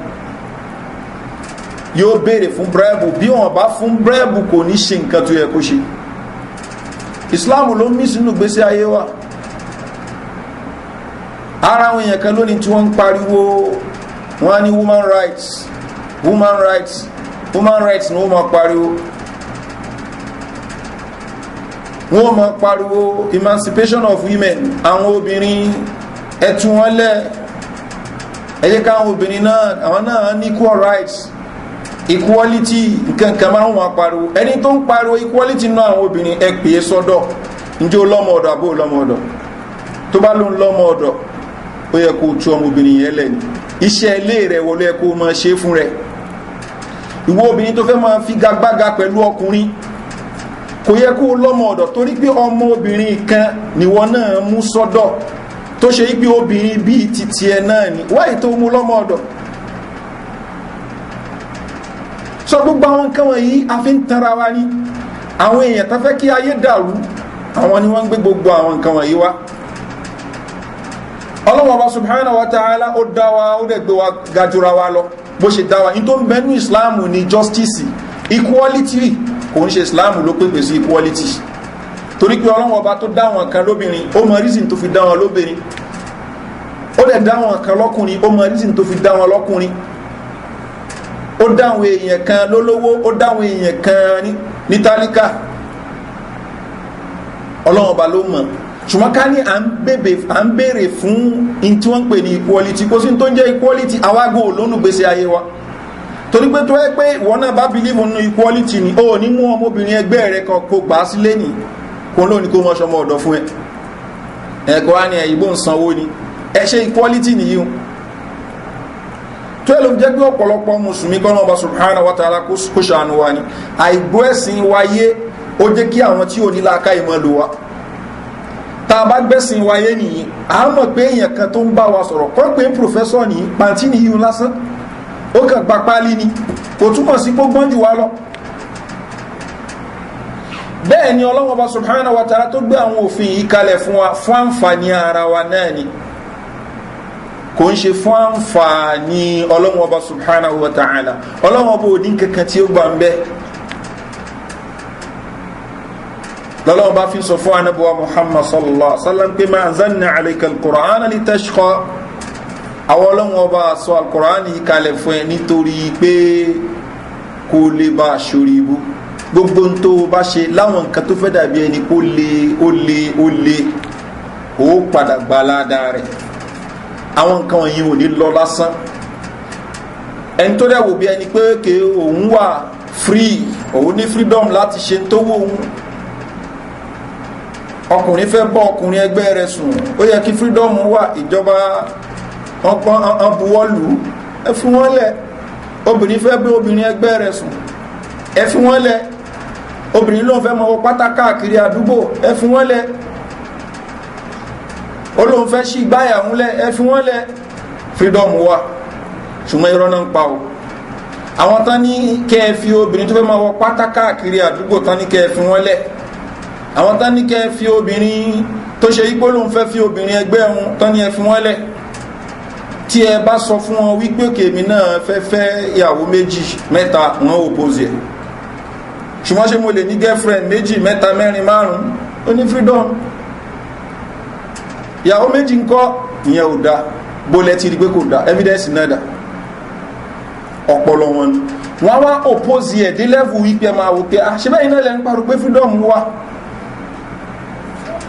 yóò béèrè fún bribe bí wọ́n bá fún bribe kò ní ṣe nǹkan tó yẹ kó ṣe Islam ló mí sínú gbésí ayé wa ara àwọn èèyàn kan lónìí tí wọ́n ń pariwo wọ́n ní woman rights ni wọ́n máa pariwo wọ́n máa pariwo emancipation of women àwọn obìnrin ẹ̀tù wọn lẹ̀ ẹ jẹ́ káwọn obìnrin náà àwọn náà ní equal rights equality nǹkan kan máa ń wọn pariwo ẹni tó ń pariwo equality náà àwọn obìnrin ẹ pè é sọ́dọ̀ ǹjẹ́ ó lọ́mọ ọ̀dọ̀ àbó lọ́mọ ọ̀dọ̀ tó bá ló ń lọ́mọ ọ̀dọ̀ ó yẹ kó tú ọmọbìnrin yẹn lẹ́nu iṣẹ́ ilé rẹ̀ wọlé ẹ kó máa ṣe fún rẹ̀ ìwọ obìnrin tó fẹ́ máa fi gagbága pẹ̀lú ọkùnrin kò yẹ kó lọ́mọ ọ̀dọ̀ torí pé ọmọ obìnrin kan níwọ náà mú sọ́dọ̀ tó ṣe pé obìnrin bíi titi ẹ náà ni wáyé tó mú lọ́mọ ọ̀dọ̀. sọ gbogbo àwọn nǹkan wọ̀nyí a fi ń tanra wa ní àwọn èèyàn tó fẹ́ kí ayé dàrú àwọn ni wọ́n ń gbé gbogbo àwọn nǹkan wọ̀nyí wá. Ọlọ́hun Ọba subhanahu wa ta'ala ó dá wa ó dẹ̀ gbé wa gajura wa lọ bó ṣe dá wa ní tó ń bẹnu Islam ní justice equality kò ń ṣe Islam ló pèpè sí equality torí pé Ọlọ́hun Ọba tó dá wọn kan lóbìnrin ó mọ reason tó fi dá wọn lóbìnrin ó dẹ̀ dá wọn kan lọ́kùnrin ó mọ reason tó fi dá wọn lọ́kùnrin ó dáwọn èèyàn kan lólówó ó dáwọn èèyàn kan ní tálíkà Ọlọ́hun Ọba ló mọ̀ ṣùgbọ́n ká ní à ń bèèrè fún in tí wọ́n ń pè ní equality kò sí tó ń jẹ́ equality àwágò olónúgbèsè ayé wa torí pé tó ẹ́ pé wọ́n náà bá believe nínú equality ni ó ní mú ọmọbìnrin ẹgbẹ́ rẹ̀ kan kó gbà á sílé ní kó lónìí kó mọ́ ṣọmọ ọ̀dọ̀ fún ẹ̀kọ́ á ní ẹ̀yìnbó ń sanwó ni ẹ ṣe equality nìyí tó ẹ̀ ló jẹ́ pé ọ̀pọ̀lọpọ̀ mùsùlùmí kọ́ náà bá subhanahu wa ta'ala kó ṣàánú wa ni àìgbọ́ ẹ̀sìn wáyé ó jẹ́ kí àwọn tí ò ní láàká ìmọ̀ lò wá tá a bá gbẹ́sìn wáyé nìyí a mọ̀ pé èèyàn kan tó ń bá wa sọ̀rọ̀ kọ́ pé pòfẹ́sọ̀ ní pàǹtí ní yíò lásán ó kàn gba pálí ni kò túmọ̀ sí gbọ́n jù wá lọ bẹ́ẹ̀ ni Ọlọ́hun Ọba subhanahu wa ta'ala tó gbé àwọn òfin yìí kalẹ̀ fún wa fún àǹfààní ara wa náà ni kò ń ṣe fún àǹfààní Ọlọ́hun Ọba subhanahu wa ta'ala Ọlọ́hun Ọba ò ní kankan tí ó gbà ń bẹ́ lọ́lọ́wọ́ bá fi sọ fún anábọ̀wá Muhammad sallallahu alaihi wasallam pé ma anzalna alayka al-Qur'ana litashqa àwọn ọlọ́wọ́ bá sọ al-Qur'an yìí kalẹ̀ fún ẹ nítorí pé kó lè bá ṣorí ibú gbogbo tó bá ṣe láwọn nǹkan tó fẹ́ dàbí ẹni kó lè ó padà gba ládàá rẹ̀ àwọn nǹkan wọ̀nyí ò ní lọ lásán ẹni tó dẹ̀ wò bí ẹni pé ké òun wà free òun ní freedom láti ṣe tó wò òun ọkùnrin fẹ́ bọ́ ọkùnrin ẹgbẹ́ rẹ̀ sùn ó yẹ kí freedom wà ìjọba ọbuwọ́lù ẹ fi wọ́n lẹ̀ obìnrin fẹ́ bí obìnrin ẹgbẹ́ rẹ̀ sùn ẹ fi wọ́n lẹ̀ obìnrin ló ń fẹ́ mọ́ pátá káàkiri àdúgbò ẹ fi wọ́n lẹ̀ olóhun fẹ́ sí gbáyà múlẹ̀ ẹ fi wọ́n lẹ̀ freedom wà ṣùgbọ́n irọ́ náà ń pa o àwọn tán ní kẹ́ ẹ fi obìnrin tó fẹ́ mọ́ pátá káàkiri àdúgbò tán ní kẹ́ ẹ fi wọ́n lẹ̀ àwọn tán ní kẹ́ fi obìnrin tó ṣe ipò ló ń fẹ́ fi obìnrin ẹgbẹ́ ẹ̀hún tán ní ẹ fi wọ́n lẹ̀ tí ẹ bá sọ fún wọn wípé kèmí náà fẹ́ ìyàwó méjì mẹ́ta wọn ò pòsì ẹ̀ ṣùgbọ́n ṣe mo lè ní girlfriend méjì mẹ́ta mẹ́rin márùn-ún ó ní freedom ìyàwó méjì ńkọ́ ìyẹn ò dá bólẹ̀ ti rí pé kò dá evidence náà dá ọpọlọ wọn wọ́n wá oppose ẹ̀ dé level wípé máa wò pé ṣe bẹ́ẹ̀ iná lẹ́ ń parọ́ pé freedom wà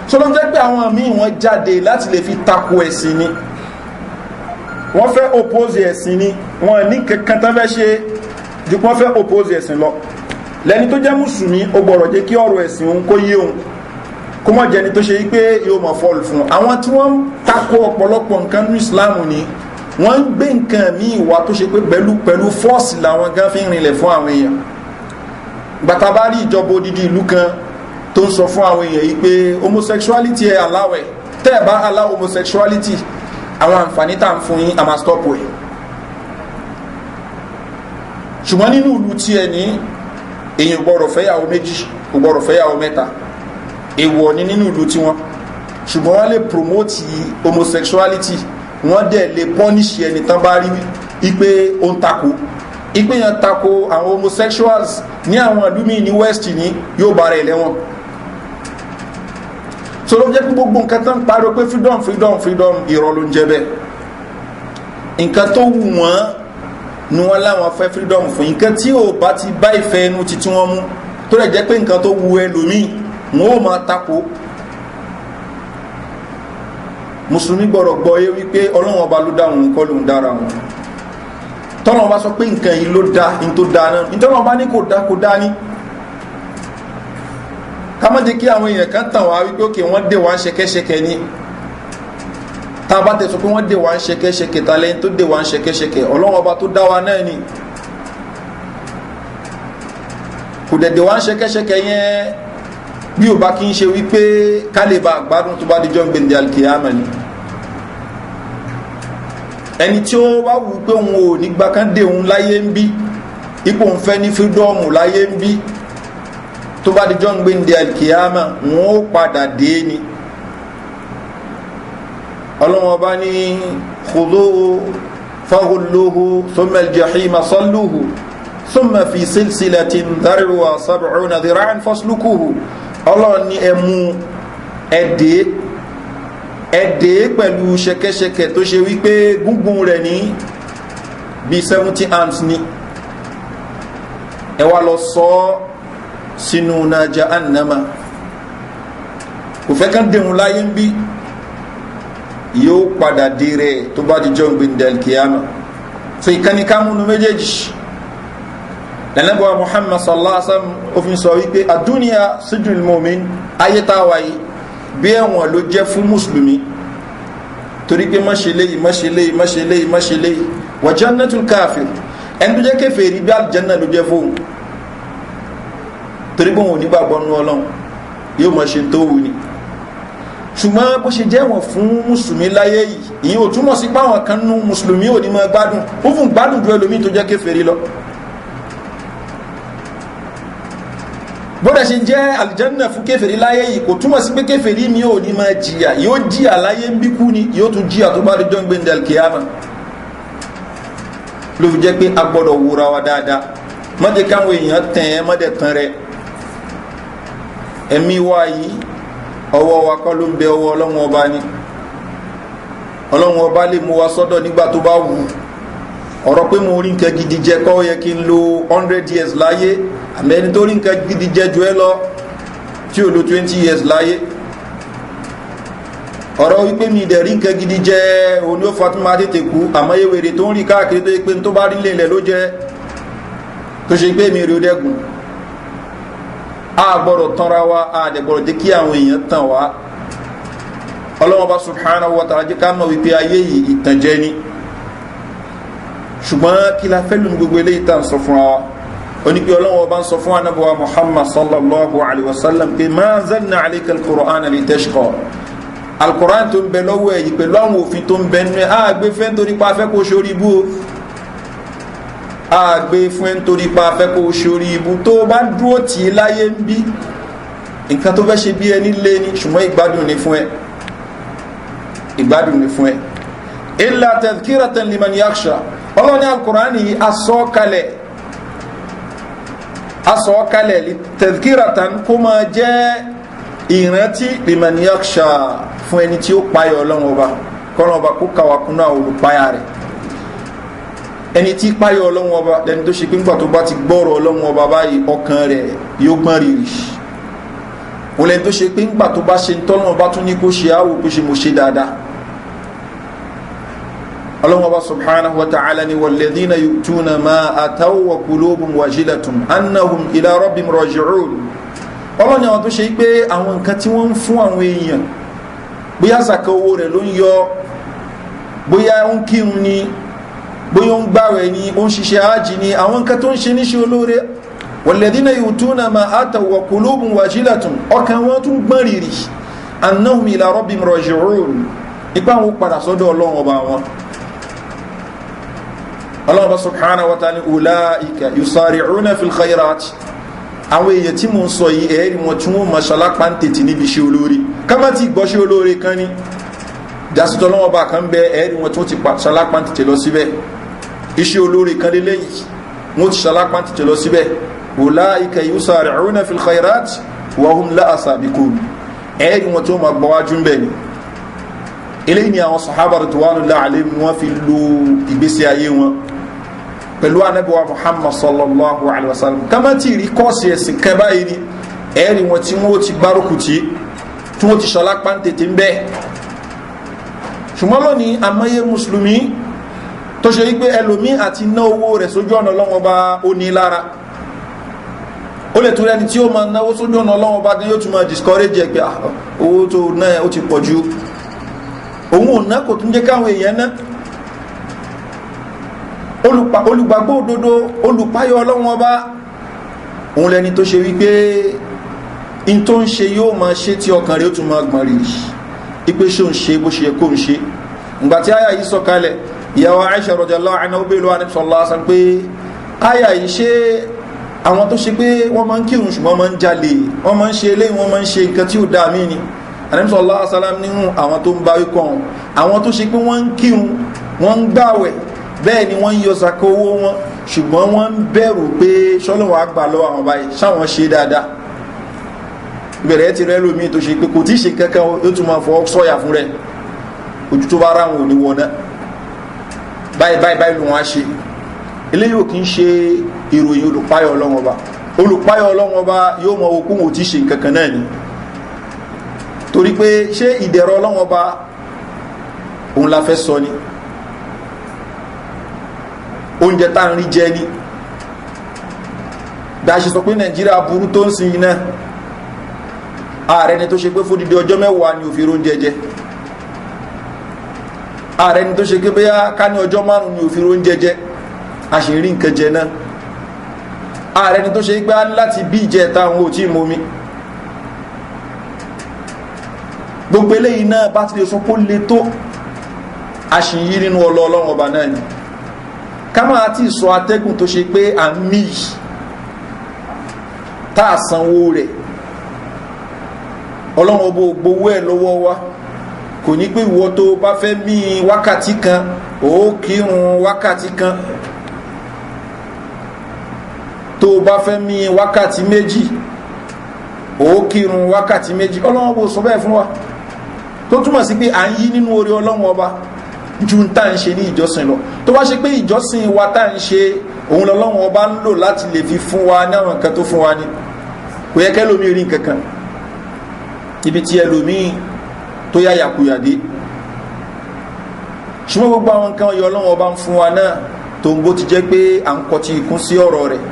so ló jẹ́ pé àwọn míì wọ́n jáde láti lè fi tako ẹ̀sìn ni wọ́n fẹ́ oppose ẹ̀sìn ni wọ́n ní kankan tán fẹ́ ṣe jù wọ́n fẹ́ oppose ẹ̀sìn lọ lẹ́ni tó jẹ́ mùsùlùmí ó gbọ́dọ̀ jẹ́ kí ọ̀rọ̀ ẹ̀sìn òun kó yé òun kó mọ̀ jẹ́ni tó ṣe pé yóò mọ̀ fọ́ọ̀lù fún un àwọn tí wọ́n ń tako ọ̀pọ̀lọpọ̀ nǹkan ní Islam ni wọ́n ń gbé nǹkan míì wá tó ṣe pé pẹ̀lú fọ́ọ̀sì làwọn gan fi ń rinlẹ̀ fún àwọn èèyàn gbàtà bá rí ìjọba odidi ìlú kan tó ń sọ fún àwọn èèyàn yìí pé homosexuality ẹ̀ aláwẹ̀ tẹ́ ẹ̀ bá alá homosexuality àwọn àǹfààní tá ń fún yín a máa stop ẹ̀ ṣùgbọ́n nínú ìlú tí ẹ ní èèyàn gbọ́dọ̀ fẹ́yàwó méjì kò gbọ́dọ̀ fẹ́yàwó mẹ́ta èèwọ̀ ní nínú ìlú tí wọ́n ṣùgbọ́n wọ́n lè promote homosexuality wọ́n dẹ̀ lè punish ẹni tán bá rí ipé ó ń tako ipé yẹn tako àwọn homosexuals ní àwọn ìlú míì ní west ní yóò bá rẹ̀ lẹ́wọ̀n so ló jẹ́ pé gbogbo nǹkan tán pariwo pé freedom irọ́ ló ń jẹ́ bẹ́ẹ̀ nǹkan tó wù wọ́n ni wọ́n láwọn fẹ́ freedom fún nǹkan tí ò bá ti bá ìfẹ́ inú títí wọ́n mú tó rẹ̀ jẹ́ pé nǹkan tó wù ẹlòmíì wọ́n ó máa tako mùsùlùmí gbọ́dọ̀ gbọ́ yé wípé Ọlọ́run ọba ló dá wọn kọ́ ló ń dára wọn tọ́lọ́run bá sọ pé nǹkan yìí ló dá ní tó dá náà ní tọ́lọ́run bá ní kò dá ní ká má jẹ́ kí àwọn èèyàn kan tàn wá wípé òkè wọ́n dé wá ń ṣẹkẹ́ṣẹkẹ́ ní tá a bá tẹ̀ sọ pé wọ́n dé wá ń ṣẹkẹ́ṣẹkẹ́ ta lẹ́yìn tó dé wá ń ṣẹkẹ́ṣẹkẹ́ Ọlọ́run ọba tó dá wa náà ni kò dẹ̀ dé wá ń ṣẹkẹ́ṣẹkẹ́ yẹn bí o bá kí ń ṣe wípé kálíbà gbádùn tó bá dijọ́ ń gbèǹdé alkiyama ni ẹni tí ó wá wù pé òun ò ní gbákàndé òun láyé ń bí ipò ń fẹ́ ní fírídọ́ọ̀mù láyé ń bí tó bá dijọ́ ń gbèǹdé alkiyama wọn ó padà dé ni ọlọ́wọ́n bá ní khudhuhu faghulluhu thumma aljahima salluhu thumma fi silsilatin dhar'uha 70 dhira'an faslukuhu ọlọ́run ní ẹmú ẹ̀dẹ́ pẹ̀lú ṣẹ̀kẹ̀ṣẹ̀kẹ̀ tó ṣe wípé gúngún rẹ̀ ní bí 70 arms ní ẹ wá lọ sọ sínú náà jahannama kò fẹ́ kán dẹ̀hùn láyé ń bí yóò padà dé rẹ̀ tó bá di john gbendel kiyama so ìkànnì kámúnú méjèèjì lẹ́nàbọ̀ Muhammad sallallahu alaihi wasallam òfin sọ wípé àdúnìyà sijnul mu'min ayé táwa yìí bí ẹ̀wọ̀n ló jẹ́ fún mùsùlùmí torí pé mọ́ṣẹ́lẹ́yìí wa jannatul káfir ẹni tó jẹ́ kèfèrí bí aljanna ló jẹ́ fóun torí pé wọn ò nígbàgbọ́ nú Ọlọ́run yóò mọ̀ ṣe tó wù ní ṣùgbọ́n bó ṣe jẹ́ wọ̀n fún mùsùlùmí láyé yìí ìyẹn ò túmọ̀ sí páwọn kan nú mùsùlùmí ò ní mọ́ gbádùn ó fún gbádùn ju ẹlòmí tó jẹ́ kèfèrí lọ bódà ṣe jẹ́ aljanna fún kèfèrí láyé yìí kò túmọ̀ sí pé kèfèrí mi ò ní máa jìyà yóò jìyà láyé ń bí kú ni yóò tún jìyà tó bá rí jọ́ ń gbé ndẹ̀l kìyàmà ló fi jẹ́ pé a gbọ́dọ̀ wúra wa dáadáa mọ́dé káwọn èèyàn tẹ̀ ẹ́ mọ́dé tán rẹ̀ ẹ̀mí wa yìí ọwọ́ wa kọ́ ló ń bẹ ọwọ́ ọlọ́run ọba ni ọlọ́run ọba lè mú wa sọ́dọ̀ nígbà tó bá wù ọ̀rọ̀ pé mo rí nǹkan gidi jẹ kọ́ yẹ kí n lo 100 years láyé àmẹ́ni tó rí nǹkan gidi jẹ jù ẹ́ lọ tí ò lo 20 years láyé ọ̀rọ̀ wípé mi dẹ̀ rí nǹkan gidi jẹ òní ó fatima tètè kú àmọ́ ewèrè tó ń rí káàkiri tó yẹ pé tó bá rí lélẹ̀ ló jẹ tó ṣe pé mi rí ó dẹ́gùn a gbọ́dọ̀ tanra wa a dẹ̀ gbọ́dọ̀ jẹ́ kí àwọn èèyàn tàn wá ọlọ́wọ́n bá subhanahu wa ta'ala jẹ́ ká mọ̀ wípé ayé yìí ìtànjẹ ni ṣùgbọ́n kí la fẹ́ lónìí gbogbo eléyìí tàn sọ fún wa onípe ọlọ́wọ́n bá ń sọ fún anábọ̀wá muhammad sallallahu alaihi wasallam pé ma zanna alayka alquran litashqa alquran tó ń bẹ lọ́wọ́ ẹ̀yí pẹ̀lú àwọn òfin tó ń bẹ nínú ẹ̀ á gbé fẹ́ nítorí pa afẹ́ kó ṣorí ibú á gbé fún ẹ̀ nítorí pa afẹ́ kó ṣorí ibú tó bá dúró tì í láyé ń bí nǹkan tó fẹ́ ṣe bí ẹni lé ní ṣùgbọ́n ìgbádùn ni fún ẹ ìgbádùn ni fún ẹ illa tadhkiratan liman yakhsha ọlọ́ni alkùránì asọ́kalẹ̀ tadhkiratan kó máa jẹ́ ìrántí liman yakhsha fún ẹni tí ó páyọ̀ ọlọ́run ọba kọ́nà ọba kó kàwàkúnná olùpáyà rẹ̀ ẹni tí páyọ̀ ọlọ́run ọba lẹni tó ṣe pé nígbà tó bá ti gbọ́rọ̀ ọlọ́run ọba báyìí ọkàn rẹ̀ yóò gbọ́n rírì òun lẹni tó ṣe pé nígbà tó bá ṣe ń tọ́lọ́run ọba tún ní kó ṣe áwò pé ṣe mo ṣe dáadáa ọlọ́run ọba subhanahu wa ta'ala ni walladhina yu'tuna ma ataw wa qulubuhum wajilatun annahum ila rabbihim raji'un ọlọ́run ni àwọn tó ṣe pé àwọn nǹkan tí wọ́n ń fún àwọn èèyàn bóyá zaka owó rẹ̀ ló ń yọ bóyá ó ń kírun ni bóyá ó ń gbààwẹ̀ ni ó ń ṣiṣẹ́ ájì ni àwọn nǹkan tó ń ṣe níṣẹ́ olóore walladhina yu'tuna ma ataw wa qulubuhum wajilatun ọkàn wọn tún gbọ́n rìrì annahum ila rabbihim raji'un ipa wọn padà sọ́dọ̀ ọlọ́run ọba wọn ọlọ́run ọba subhanahu wa ta'ala ulaika yusari'una fil khairat àwọn èèyàn tí mo ń sọ yìí ẹ̀ẹ́rì wọn tí wọ́n mọ̀ ṣalápá ń tètè níbi iṣẹ́ olóore kámá tí gbọ́ṣẹ́ olóore kan ní jásítọ́ lọ́wọ́ bá kan bẹ ẹ̀ẹ́rì wọn tí wọ́n ti ṣalápá ń tètè lọ síbẹ̀ iṣẹ́ olóore kan lé lẹ́yìn wọ́n ti ṣalápá ń tètè lọ síbẹ̀ ulaika yusari'una fil khairat wa hum laha sabiqun ẹ̀ẹ́rì wọn tí wọ́n mọ̀ gbọ́wájú ń bẹ̀ ni eléyìí ni àwọn sahaba ridwanullahi alayhim wọ́n fi lo ìgbésí ayé wọn pẹ̀lú anábíwá muhammad sallallahu alaihi wasallam kama ti rí kọ́ọ̀sì ẹ̀sìn kan báyìí ni ẹ̀rí wọn tí wọ́n ti gbárùkù tí wọ́n ti ṣọlápá ń tètè ń bẹ́ ṣùgbọ́n lónìí amáyé mùsùlùmí tó ṣe wípé ẹlòmí àti ná owó rẹ̀ sójú ọ̀nà Ọlọ́run bá ó ní lára ó lè tó rẹni tí ó máa náwó sójú ọ̀nà Ọlọ́run bá yóò tún máa discourage ẹ̀ pé owó tó náà ó ti pọ̀ ju òun ò ná kò tún jẹ́ káwọn èèyàn ná olùgbàgbọ́ òdodo olùpáyọ̀ Ọlọ́run ọba òun lẹni tó ṣe wípé in tó ń ṣe yóò máa ṣe tí ọkàn rẹ̀ ó tún máa gbọ̀n rírì ipe ṣó ń ṣe bó ṣe yẹ kó ń ṣe ìgbà tí àyà yìí sọ̀kalẹ̀ ìyàwó Aisha radiyallahu anha ó bèèrè lọ́wọ́ Ànábì sallallahu alaihi wasallam pé àyà yìí ṣe àwọn tó ṣe pé wọ́n máa ń kírun ṣùgbọ́n máa ń jalè wọ́n máa ń ṣe eléyìí wọ́n máa ń ṣe nǹkan tí ó dáa mí ni Ànábì sallallahu alaihi wasallam nínú àwọn tó ń bá wíkọ̀ ọ̀hún àwọn tó ṣe pé wọ́n ń kírun wọ́n ń gbàwẹ̀ bẹ́ẹ̀ ni wọ́n ń yọ zaka owó wọn ṣùgbọ́n wọ́n ń bẹ̀rù pé ṣọ́lọ́wọ́ àgbà lọ́wọ́ àwọn báyìí ṣáwọn ṣe dáadáa ìbẹ̀rẹ̀ ti rẹ́ lómi tó ṣe pé kò tí ì ṣe kankan ó tún máa fọwọ́ sọ́yà fún rẹ̀ ojú tó bá ráwọn ò ní wọ̀nà báyìí ló wọ́n á ṣe eléyìí ò kí ń ṣe ìròyìn olùpáyọ̀ ọlọ́wọ́n ọba olùpáyọ̀ ọlọ́wọ́n ọba yóò mọ okun ò tí ì ṣe kankan náà ni torí pé ṣé ìdẹ̀rọ̀ ọlọ́wọ́n ọba òun la fẹ́ sọ ni oúnjẹ tá ń rí jẹ ní bí a ṣe sọ pé Nàìjíríà burú tó ń sin iná ààrẹ ni tó ṣe pé fódìdí ọjọ́ mẹ́wàá ni òfin oúnjẹ jẹ ààrẹ ni tó ṣe pé bóyá ká ní ọjọ́ márùn ni òfin oúnjẹ jẹ a ṣe rí nǹkan jẹ náà ààrẹ ni tó ṣe pé á ní láti bí ìjẹ táwọn ò tí ì momi gbogbo eléyìí náà bá ti lè sọ pé ó le tó a ṣì yí nínú ọlọ́run ọba náà ni ká máa ti sọ atẹ́gùn tó ṣe pé à ń mí tá a sanwó rẹ̀ ọlọ́run ọba gbowó ẹ̀ lọ́wọ́ wa kò ní pé ìwọ tó bá fẹ́ mí wákàtí kan ó kírun wákàtí kan tó bá fẹ́ mí wákàtí méjì ó kírun wákàtí méjì ọlọ́run ọba sọ bẹ́ẹ̀ fún wa tó túmọ̀ sí pé à ń yí nínú orí ọlọ́run ọba ju ń tà ń ṣe ní ìjọsìn lọ tó bá ṣe pé ìjọsìn wa tá ń ṣe òun lọ́lọ́run ọba ń lò láti lè fi fún wa ní àwọn nǹkan tó fún wa ní kò yẹ kẹ́lómi rí nǹkan kan ibi tí ẹlòmí tó yá yàkuyàdé ṣùgbọ́n gbogbo àwọn nǹkan ọyọ ọlọ́run ọba ń fún wa náà tó ń bó ti jẹ́ pé à ń kọtí ikún sí ọ̀rọ̀ rẹ̀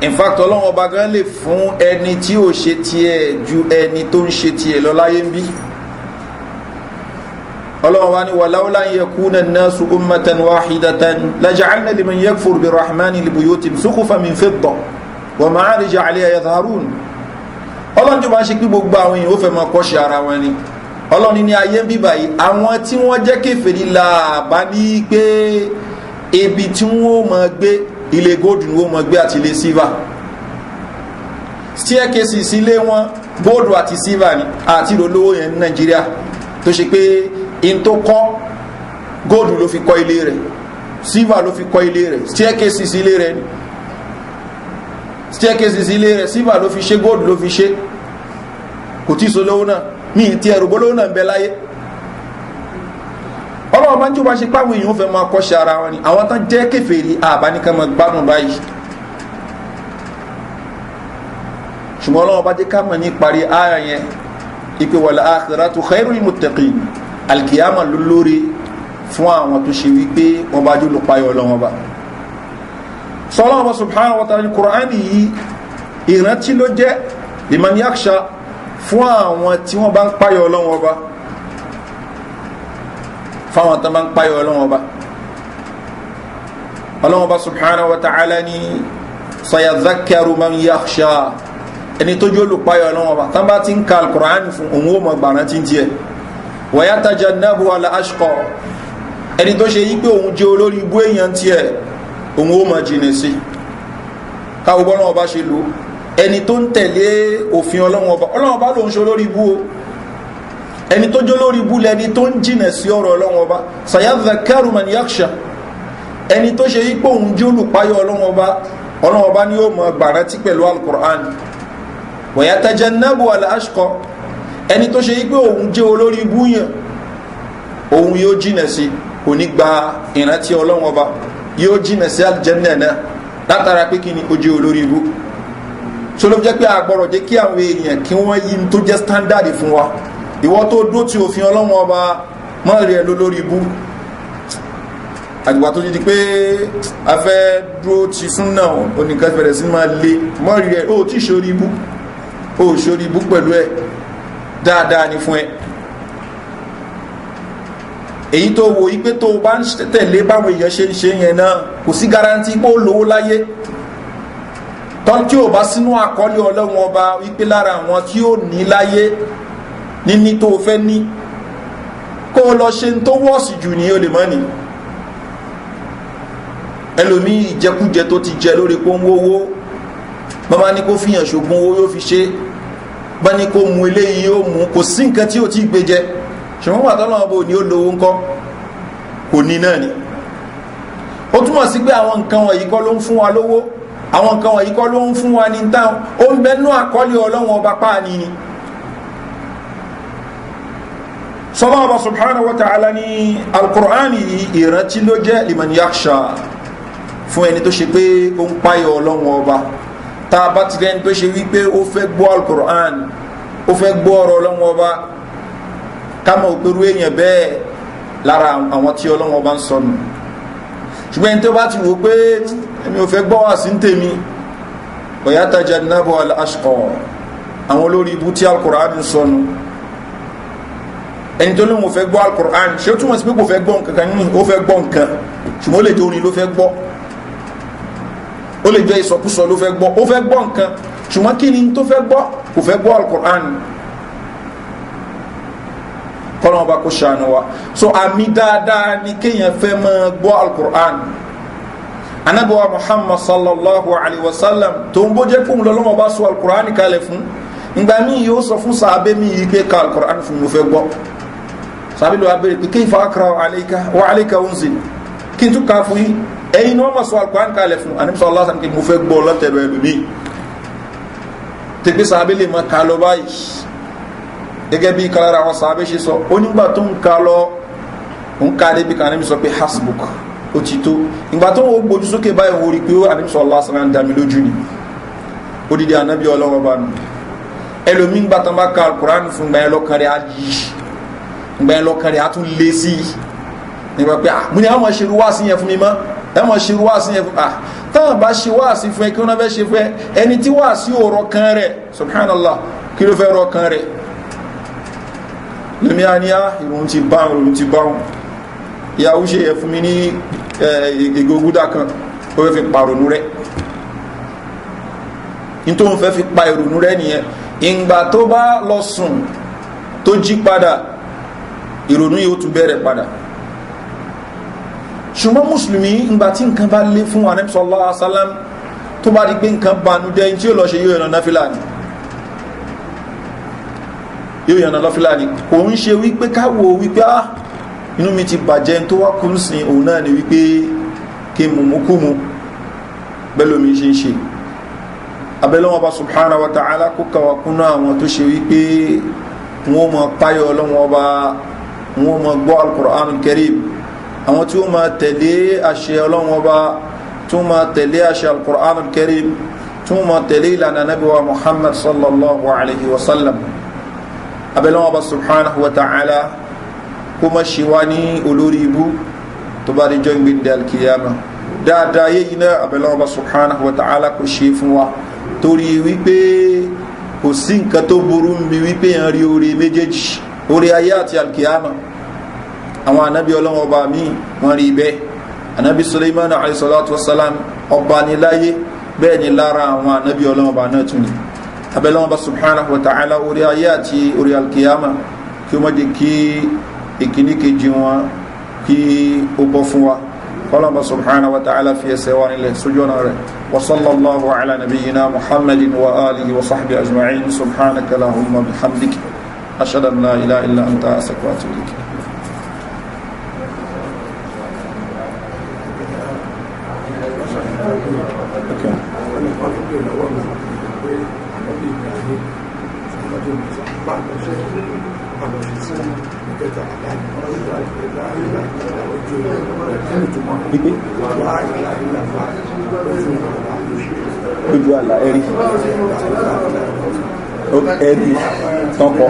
in fact ọlọ́run ọba gan lè fún ẹni tí ò ṣe tiẹ̀ ju ẹni tó ń ṣe tiẹ̀ lọ láyé ń bí ọlọ́run wa ni wàláwọ́lá ń yakuna an-nasu ummatan wahidatan laja'alna liman yakfur birrahmani libuyutim suqufan min fidda wa ma'arija 'alayha yadhharun ọlọ́run tó bá ṣe pé gbogbo àwọn èèyàn ó fẹ́ máa kọ́ṣe ara wọn ni ọlọ́run ní ayé ń bí báyìí àwọn tí wọ́n jẹ́ kèfèrí làbá ní pé ibi tí wọ́n máa gbé ilé góòdù ni wọ́n máa gbé àti ilé sílvà staircases ilé wọn góòdù àti sílvà ni àti ìrólówó yẹn ní Nàìjíríà tó ṣe pé in tó kọ́ góòdù ló fi kọ́ ilé rẹ̀ sílvà ló fi kọ́ ilé rẹ̀ staircases ilé rẹ̀ ni staircases ilé rẹ̀ sílvà ló fi ṣe góòdù ló fi ṣe kò tí so lówó náà ní ti ẹ̀rù gbólówó náà ń bẹ láyé ọlọ́wọ́ bá ń tí ó bá ṣe páwọn èèyàn fẹ́ máa kọ́ṣe ara wọn ni àwọn tán jẹ́ kèfèrí àbáníkan mọ́ gbádùn báyìí ṣùgbọ́n ọlọ́wọ́ bá jẹ́ ká mọ̀ ní parí ààyà yẹn ipe wal akhiratu khairul muttaqin alkiyama lólórí fún àwọn tó ṣe wípé wọ́n bá jù lùpáyọ̀ ọlọ́wọ́ bá sọ́lọ́wọ́ subhanahu wa ta'ala ní Kùránì yìí ìrántí ló jẹ́ liman yakhsha fún àwọn tí wọ́n bá ń páyọ̀ ọlọ́wọ́ bá fáwọn tó bá ń páyọ̀ ọlọ́wọ́ bá ọlọ́wọ́ bá subhanahu wa ta'ala ní sayadhakkaru man yakhsha ẹni tó jẹ́ olùpáyọ̀ ọlọ́wọ́ bá tán bá ti ń ka Al-Qur'ani fún òun ó mọ̀ gbàrán tí ń tiẹ̀ wa yatajannabu al-ashqa ẹni tó ṣe yí pé òun jẹ́ olórí ibú èèyàn tiẹ̀ òun ó mọ̀ jìnà sí káwọ́ bọ́ ọlọ́wọ́ bá ṣe lò ẹni tó ń tẹ̀lé òfin ọlọ́wọ́ bá lòun ṣe olórí ibú o ẹni tó jẹ́ olórí ibú lẹni tó ń jìnà sí ọ̀rọ̀ ọlọ́wọ́ bá sayadhakkaru man yakhsha ẹni tó ṣe yí pé òun jẹ́ olùpáyọ̀ ọlọ́wọ́ bá ní ó mọ̀ gbàrántí pẹ̀lú Al-Qur'an wa yatajannabu al-ashqa ẹni tó ṣe yí pé òun jẹ́ olórí ibú yẹn òun yóò jìnà sí kò ní gba ìrántí ọlọ́wọ́ bá yóò jìnà sí aljanna náà látara pé kí ni ó jẹ́ olórí ibú so ló jẹ́ pé àgbọ̀rọ̀ jẹ́ kí àwọn èèyàn kí wọ́n yí tó jẹ́ standard fún wa ìwọ tó dó tí òfin ọlọ́wọ́ ọba mọ́ rí ẹ lórí ibú àgbà tó di pé a fẹ́ dúró ti súnnà oníkan fẹ̀rẹ̀ sí máa lé mọ́ rí ẹ ó tí ṣorí ibú ó ṣorí ibú pẹ̀lú ẹ dáadáa ní fún ẹ èyí tó wo ipé tó bá ń tẹ̀lé báwọn èèyàn ṣe ń ṣe yẹn náà kò sí garanti pé ó lówó láyé tọ́jú ò bá sínú àkọọ́lẹ̀ ọlọ́run ọba wípé lára àwọn tí ó ní láyé níní tó fẹ́ ní kó o lọ ṣe tó wọ́ọ̀sì jù ní o lè mọ́ ni ẹlòmí ìjẹkújẹ tó ti jẹ lórí pé ó ń wówó bàbá ní kó fihàn ṣògùn owó yóò fi ṣe bá ní kó mu eléyìí yóò mú kò sí nǹkan tí ó ti gbé jẹ ṣùgbọ́n wà tọ́lọ́wọ́ bó ní ó lówó ńkọ́ kò ní náà ni ó túmọ̀ sí pé àwọn nǹkan wọ̀nyí kọ́ ló ń fún wa lówó àwọn nǹkan wọ̀nyí kọ́ ló ń fún wa ní táwọn ó ń bẹnú àkọọ́lẹ̀ ọlọ́wọ́n ọba páàní ni sọ́lá ọba subhanahu wa ta'ala ní alkùránì ìrántí ló jẹ́ liman yakhsha fún ẹni tó ṣe pé ó ń páyọ ọlọ́wọ́n ọba tá a bá ti rẹni tó ṣe wípé ó fẹ́ gbọ́ alkùránì ó fẹ́ gbọ́ ọ̀rọ̀ ọlọ́wọ́n ọba kámọ̀ òpérú èèyàn bẹ́ẹ̀ lára àwọn tí ọlọ́wọ́n ọba ń sọnù ṣùgbọ́n ẹni tó bá ti wò pé èmi ò fẹ́ gbọ́ wá sí ń tèmi wayatajannabu al-ashqa àwọn olórí ibú tí alkùránì ń sọnù ẹni tó lóun ò fẹ́ gbọ́ alkùránì ṣé ó túmọ̀ sí pé kò fẹ́ gbọ́ nǹkan kan nínú ó fẹ́ gbọ́ nǹkan ṣùgbọ́n ó lè jẹ́ orin ló fẹ́ gbọ́ ó lè jẹ́ ìsọkúsọ ló fẹ́ gbọ́ ó fẹ́ gbọ́ nǹkan ṣùgbọ́n kí ni tó fẹ́ gbọ́ kò fẹ́ gbọ́ alkùránì kọ́nà ọba kò ṣàánú wa so àmì dáadáa ni kéèyàn fẹ́ máa gbọ́ alkùránì anábọ̀wá muhammad sallallahu alaihi wasallam tó ń bójẹ́ fún lọ́lọ́wọ́ bá sọ alkùránì kalẹ̀ fún ìgbà míì yóò sọ fún sàábé mi yìí pé ka alkùránì fún mo fẹ́ gbọ́ sàábé lọ́wọ́ abẹ́rẹ́ pé kayfa aqra'u alayka wa alayka unzil kí n tún ká fún yín ẹ̀yin ni wọ́n mọ̀ sọ alkùránì kalẹ̀ fún anábì sallallahu alaihi wasallam pé mo fẹ́ gbọ́ lọ́tẹ̀rọ ẹlòmí tẹ̀gbẹ́ sàábé lè mọ ká lọ báyìí gẹ́gẹ́ bí kálára àwọn sàábé ṣe sọ ó nígbà tó ń ká lọ ń ká débi kan anábì sọ pé hasbuk ó ti tó ìgbà tó ń wo gbójú sókè báyìí wọ́n rí pé anábì sallallahu alaihi wasallam ń dá mi lójú ni ó dìde anábì ọlọ́wọ́ bá nù ẹlòmí ń gbàtàn bá ka alkùránì fún gbẹ̀yìn lọ́kànrẹ́ á yí gbẹ̀yìn lọ́kànrẹ́ á tún lé sí nígbà pé mú ní àwọn ṣerú wá sí yẹn fún mi mọ́ ẹmọ̀ ṣerú wá sí yẹn fún táwọn bá ṣe wá sí fún ẹ kí wọ́n fẹ́ ṣe fún ẹ ẹni tí wá sí ọ̀rọ̀ kan rẹ̀ subhanallah kí ló fẹ́ rọ̀ kan rẹ̀ lèmi àníyá ìrùn ti báwọn ìyàwó ṣe yẹ fún mi ní ìgògúdà kan ó fẹ́ fi pàrònú rẹ̀ nítorí fẹ́ fi pa ìrònú rẹ̀ nìyẹn ìgbà tó bá lọ sùn tó jí padà ìrònú yóò tún bẹ̀rẹ̀ padà ṣùgbọ́n mùsùlùmí ìgbà tí nǹkan bá lé fún Ànábì sallallahu alaihi wasallam tó bá di pé nǹkan banújẹ́ tí ó lọ ṣe yóò yànnà náfìlà ni kò ń ṣe wípé káwò wípé inú mi ti bàjẹ́ tó wá kún sí òun náà ni wípé kí mùmúkúmu bẹ́lómi ṣe ń ṣe abẹ́lẹ́wọ̀n bá subhanahu wa ta'ala kó kàwà kúnnà àwọn tó ṣe wípé wọ́n mọ̀ páyọ̀ ọlọ́wọ́n bá wọ́n mọ̀ gbọ́ al-Qur'an al-Karim àwọn tí ó máa tẹ̀lé àṣẹ ọlọ́wọ́n bá tó máa tẹ̀lé àṣẹ al-Qur'an al-Karim tó máa tẹ̀lé ìlànà Ànábì wa Muhammad sallallahu alaihi wasallam abẹ́lẹ́wọ̀n bá subhanahu wa ta'ala kó má ṣe wá ní olórí ibú tó bá rí jọ́ ìgbìndẹ̀ al-Qiyamah dáadáa yé yìí náà abẹ́lẹ́wọ̀n bá subhanahu wa ta'ala kò ṣe fún wa torí wípé kò sí nǹkan tó burú ń bi wípé yàn rí orí méjèèjì orí ayé àti alkiyama àwọn anábí ọlọ́wọ́ ọba míì wọ́n rí bẹ́ẹ̀ anábí Suleiman alayhi salatu wassalam ọba ní láyé bẹ́ẹ̀ ni lára àwọn anábí ọlọ́wọ́ ọba náà tún ní abẹ́lẹ́wọ̀n bá subhanahu wa ta'ala orí ayé àti orí alkiyama kí ó má jẹ́ kí ìkíní kejì wọn kí ó bọ́ fún wa قال سبحانه وتعالى في سوان الله سجونا وصلى الله على نبينا محمد وآله وصحبه أجمعين سبحانك اللهم بحمدك أشهد أن لا إله إلا أنت أستغفرك وأتوب إليك pípé lójú àlà ẹ̀rí ẹ̀rí tọ́pọ̀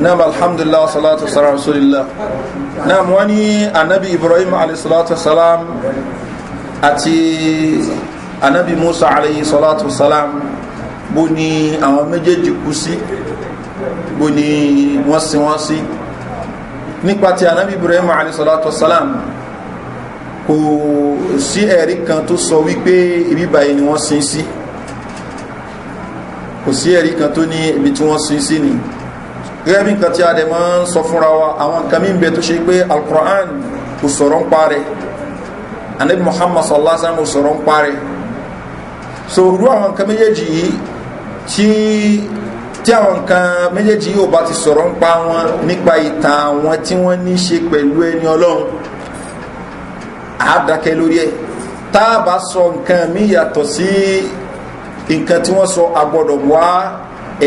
naam alhamdulillah salatu wasalam rasulillah naam wọ́n ní anabi Ibrahim alayhi salatu wasalam àti anabi Musa alayhi salatu wasalam bó ní àwọn méjèèjì kú sí bó ní wọ́n sí nípa ti anabi Ibrahim alayhi salatu wasalam kò sí ẹ̀rí kan tó sọ wípé ibi báyìí ni wọ́n sin sí kò sí ẹ̀rí kan tó ní ibi tí wọ́n sin sí ni gẹ́gẹ́ bí nǹkan tí a dẹ̀ máa ń sọ fúnra wa àwọn nǹkan mí bẹ tó ṣe pé al-Qur'an kò sọ̀rọ̀ ń parẹ́ anabi Muhammad sallallahu alaihi wasallam kò sọ̀rọ̀ ń parẹ́ so irú àwọn nǹkan méjèèjì yìí tí àwọn nǹkan méjèèjì yìí ò bá ti sọ̀rọ̀ ń pa wọn nípa ìtàn àwọn tí wọ́n ní ṣe pẹ̀lú ẹni ọlọ́run àádákẹ́ lórí ẹ̀ tá a bá sọ nǹkan mí yàtọ̀ sí nǹkan tí wọ́n sọ agbọ́dọ̀ wá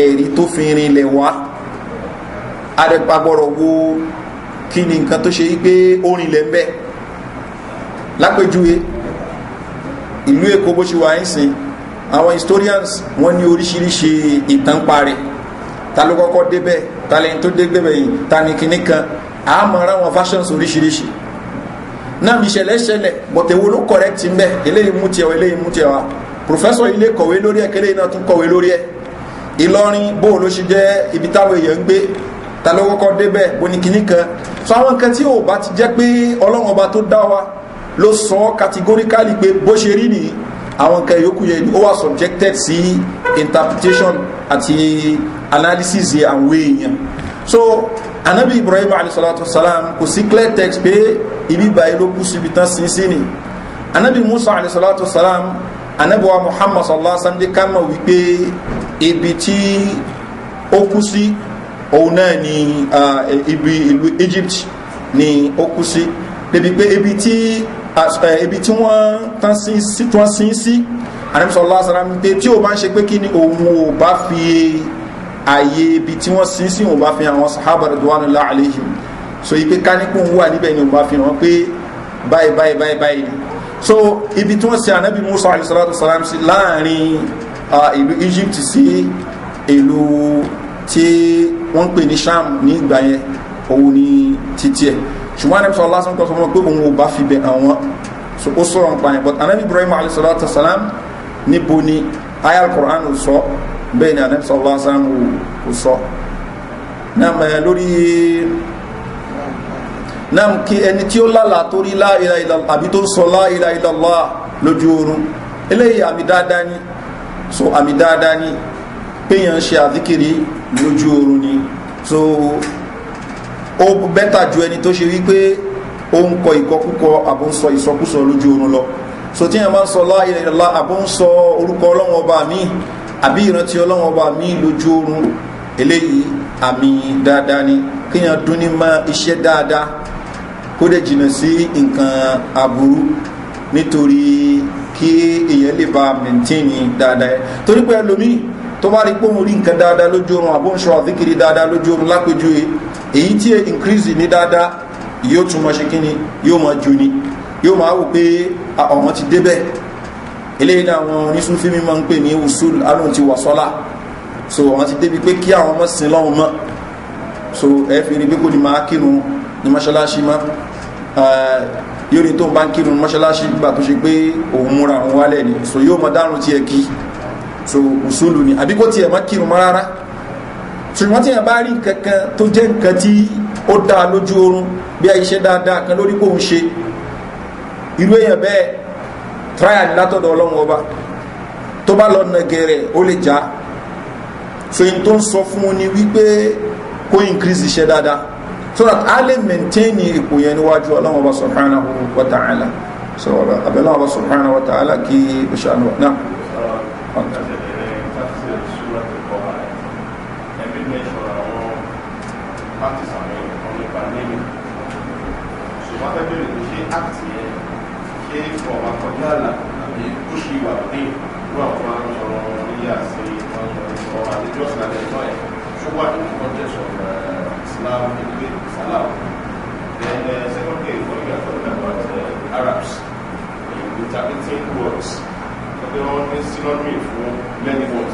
ẹ̀rí tó fi rinlẹ̀ wá agbọ́dọ̀ wo kí ni nǹkan tó ṣe yí pé ó rinlẹ̀ ń bẹ lápèjúwe ìlú Èkó bó ṣe wà ń sìn àwọn historians wọ́n ní oríṣiríṣi ìtàn parẹ́ ta ló kọ́kọ́ débẹ̀ ta lẹ́yìn tó débẹ̀ yìí ta ní kinní kan àmọ́ ara wọn versions oríṣiríṣi náà mi ṣẹlẹ̀ bọ̀tẹ̀wó ló correct ń bẹ̀ eléyìí mú tiẹ̀ wá eléyìí mú tiẹ̀ wá professor ilé kọ̀wé lórí ẹ̀ kẹ́lẹ́ iná tún kọ̀wé lórí ẹ̀ Ìlọrin bó ló ṣe jẹ́ ibi táwọn èèyàn ń gbé ta ló kọ́kọ́ débẹ̀ bó ní kinní kan so àwọn nǹkan tí ò bá ti jẹ́ pé Ọlọ́run ọba tó dá wa ló sọ categorically pé bó ṣe rí nìyí àwọn nǹkan yòókù yẹn ó wà subjected sí interpretation àti analysis àwọn èèyàn so anabi Ibrahim alayhisalatu wasalam kò sí clear text pé ibi báyìí ló kú síbi tán sí ni anabi Musa alayhisalatu wasalam anabi wa Muhammad sallallahu alaihi wasallam ká mọ̀ wípé ibi tí ó kú sí òun náà ni ibi ìlú Egypt ni ó kú sí débi pé ibi tí wọ́n tán sí sí Ànábì sallallahu alaihi wasallam pé tí ó bá ń ṣe pé kí ni òun ò bá fi ààyè ibi tí wọ́n sí sí òun bá fi àwọn sahaba radwanullahi alaihim so ipe kánípò ń wà níbẹ̀ ni òun bá fi hàn pé báyìí so ibi tí wọ́n sí Ànábì Musa alaihi salatu wasalam sí láàrin ìlú Egypt sí ìlú tí wọ́n pè ní Sham ní ìgbà yẹn òun ni títí ẹ̀ ṣùgbọ́n Ànábì sallallahu alaihi wasallam sọ pé òun ò bá fi bẹ̀ àwọn so ó sọ̀rọ̀ nípa yẹn but Ànábì Ibrahim alayhi salatu wasalam níbo ni ayé al-Qur'an ò sọ bẹ́ẹ̀ ni Ànábì sallallahu alaihi wasallam ò sọ náà mẹ́ lórí náà kí ẹni tí ó lálàá tó rí la ilaha illallah àbí tó sọ la ilaha illallah lójú oorun eléyìí àmì dáadáa ni so àmì dáadáa ni péyàn ṣe àdíkìrí lójú oorun ni so ó bẹ́tà ju ẹni tó ṣe wípé ó ń kọ ìkọkúkọ àbó ń sọ ìsọkúsọ lójú oorun lọ so tí yẹn máa ń sọ la ilaha illallah àbó ń sọ orúkọ Ọlọ́run ọba mi àbí ìrántí Ọlọ́run ọba mi lójú oorun eléyìí àmì dáadáa ni kíyàn dún ní mọ́ iṣẹ́ dáadáa kó dẹ̀ jìnnà sí nǹkan aburú nítorí kí èèyàn lè bá mẹ́ntínì dáadáa torí pé ẹlòmíì tó bá rí pé òun rí nǹkan dáadáa lójú oorun àbó ń sọ àzíkiri dáadáa lójú oorun lápèjúwe èyí tí increase ní dáadáa yóò tún mọ́ ṣe kí ni yóò mọ́ ju ni yóò máa wò pé ọ̀wọ́n ti débẹ̀ eléyìí ní àwọn onísúnfí mímọ́ ń pè ní usul alóhun ti wà sọ́lá so wọ́n ti débi pé kí àwọn ọmọ sin lọ́hun mọ́ so ẹ fi rí pé kò ní máa kírun ní mọ́ṣáláṣí mọ́ yóò ní tó ń bá ń kírun mọ́ṣáláṣí gbà tó ṣe pé òun múra òun wálẹ̀ ni so yóò mọ dárun tí ẹ kí so usulu ni àbí kó tiẹ̀ má kírun mọ́ rárá ṣùgbọ́n tí yẹn bá rí nǹkan kan tó jẹ́ nǹkan tí ó dáa lójú oorun bí i iṣẹ́ dáadáa kan lórí kó ń ṣe irú èèyàn bẹ́ẹ̀ trial látọ̀dọ̀ Ọlọ́run ọba tó bá lọ nà gẹ̀rẹ̀ ó lè já so in tó ń sọ fún ni wípé kó increase iṣẹ́ dáadáa so that a lè maintain ipò yẹn níwájú Ọlọ́run ọba subhanahu wa ta'ala so abẹ́lẹ́ ọba subhanahu wa ta'ala kí ó ṣàánú náà. Interpreting words, so they all need synonym for many words.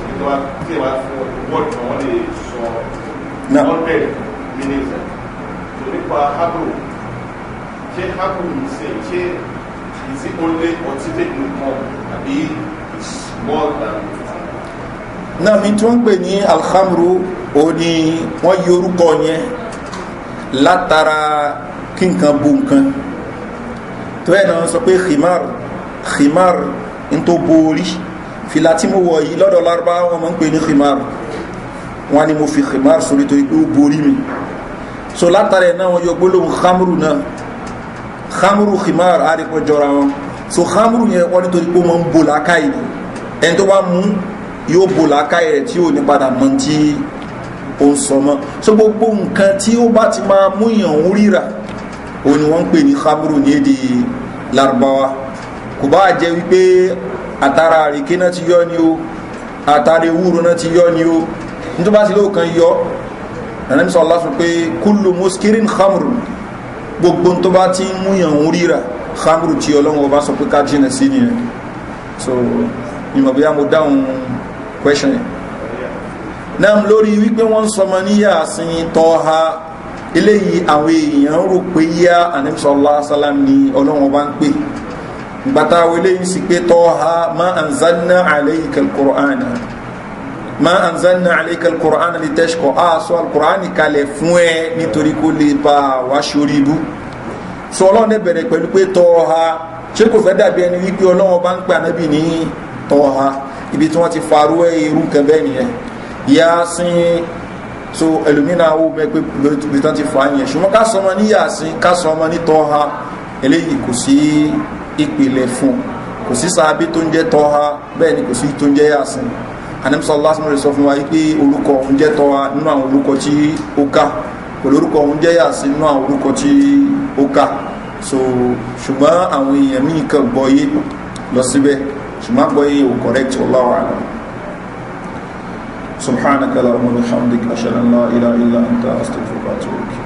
They were for word for what they saw. All many meanings. So they call Hebrew. Hebrew say, is it only ultimate income? Maybe it's more than. Náà mi tí wọ́n ń pè ní alhamru ó ní wọ́n yí orúkọ yẹn látara kí nǹkan bu nǹkan tó ẹ̀ náà sọ pé khimar n tó borí fìlà tí mo wọ̀ yìí lọ́dọ̀ lárúbá wọn máa ń pè ní khimar wọn ni mo fi khimar sórí torí pé ó borí mi so látàrí náà wọn yọ gbólóhùn khamru náà khamru khimar àríkọ jọra wọn so khamru yẹn wọ́n nítorí pé ó máa ń bò lákàyè ẹni tó bá mú yóò bò lákàyè rẹ̀ tí ò ní padà mọ́ tí ó ń sọ mọ́ so gbogbo nǹkan tí ó bá ti máa mú yàn ń ríra òun ni wọ́n ń pè ní khamru ní èdè Lárúbáwá kò bá jẹ́ wípé àtàrà àríké náà ti yọ ni o àtàrà ewúro náà ti yọ ni o nítorí bá ti lóòkan yọ ẹ̀nàmí sọ Allah sọ pé kullu muskirin khamru gbogbo tó bá ti mú yàn ń ríra khamru tí Ọlọ́run ọba sọ pé ká jìnà sí nìyẹn so ìmọ̀ bí mo dáhùn question yẹn náà lórí wípé wọ́n ń sọmọ ní Yasin Tọ́ha eléyìí àwọn èèyàn rò pé yá Ànábì sallallahu alaihi wasallam ni Ọlọ́run ọba ń pè gbàtà eléyìí sì pé Tọ́ha ma anzalna alayka al-Qur'ana ma anzalna alayka al-Qur'ana litashqa sọ al-Qur'ani kalẹ̀ fún ẹ nítorí kó lè bá wá sórí ibú sọ Ọlọ́run ní bẹ̀rẹ̀ pẹ̀lú pé Tọ́ha ṣé kò fẹ́ dàbí ẹni wípé Ọlọ́run ọba ń pè Ànábì ní Tọ́ha ibi tí wọ́n ti farú irú nǹkan bẹ́ẹ̀ nìyẹn Yasin so ẹlòmínà ó mẹ́pẹ́ bí tán ti fà á yẹn ṣùgbọ́n ká sọmọ ní Yasin ká sọmọ ní Tọ́ha eléyìí kò sí ìpìlẹ̀ fún kò sí sàábí tó ń jẹ́ Tọ́ha bẹ́ẹ̀ ni kò sí tó ń jẹ́ Yasin Ànábì sallallahu alaihi wasallam sọ fún wa pé orúkọ òun jẹ́ Tọ́ha nínú àwọn orúkọ tí ó ká olórúkọ òun jẹ́ Yasin nínú àwọn orúkọ tí ó ká so ṣùgbọ́n àwọn èèyàn míì kan gbọ́ yé lọ síbẹ̀ ṣùgbọ́n gbọ́ yé ò correct wallahu a'lam. سبحانك اللهم وبحمدك أشهد أن لا إله إلا أنت أستغفرك وأتوب إليك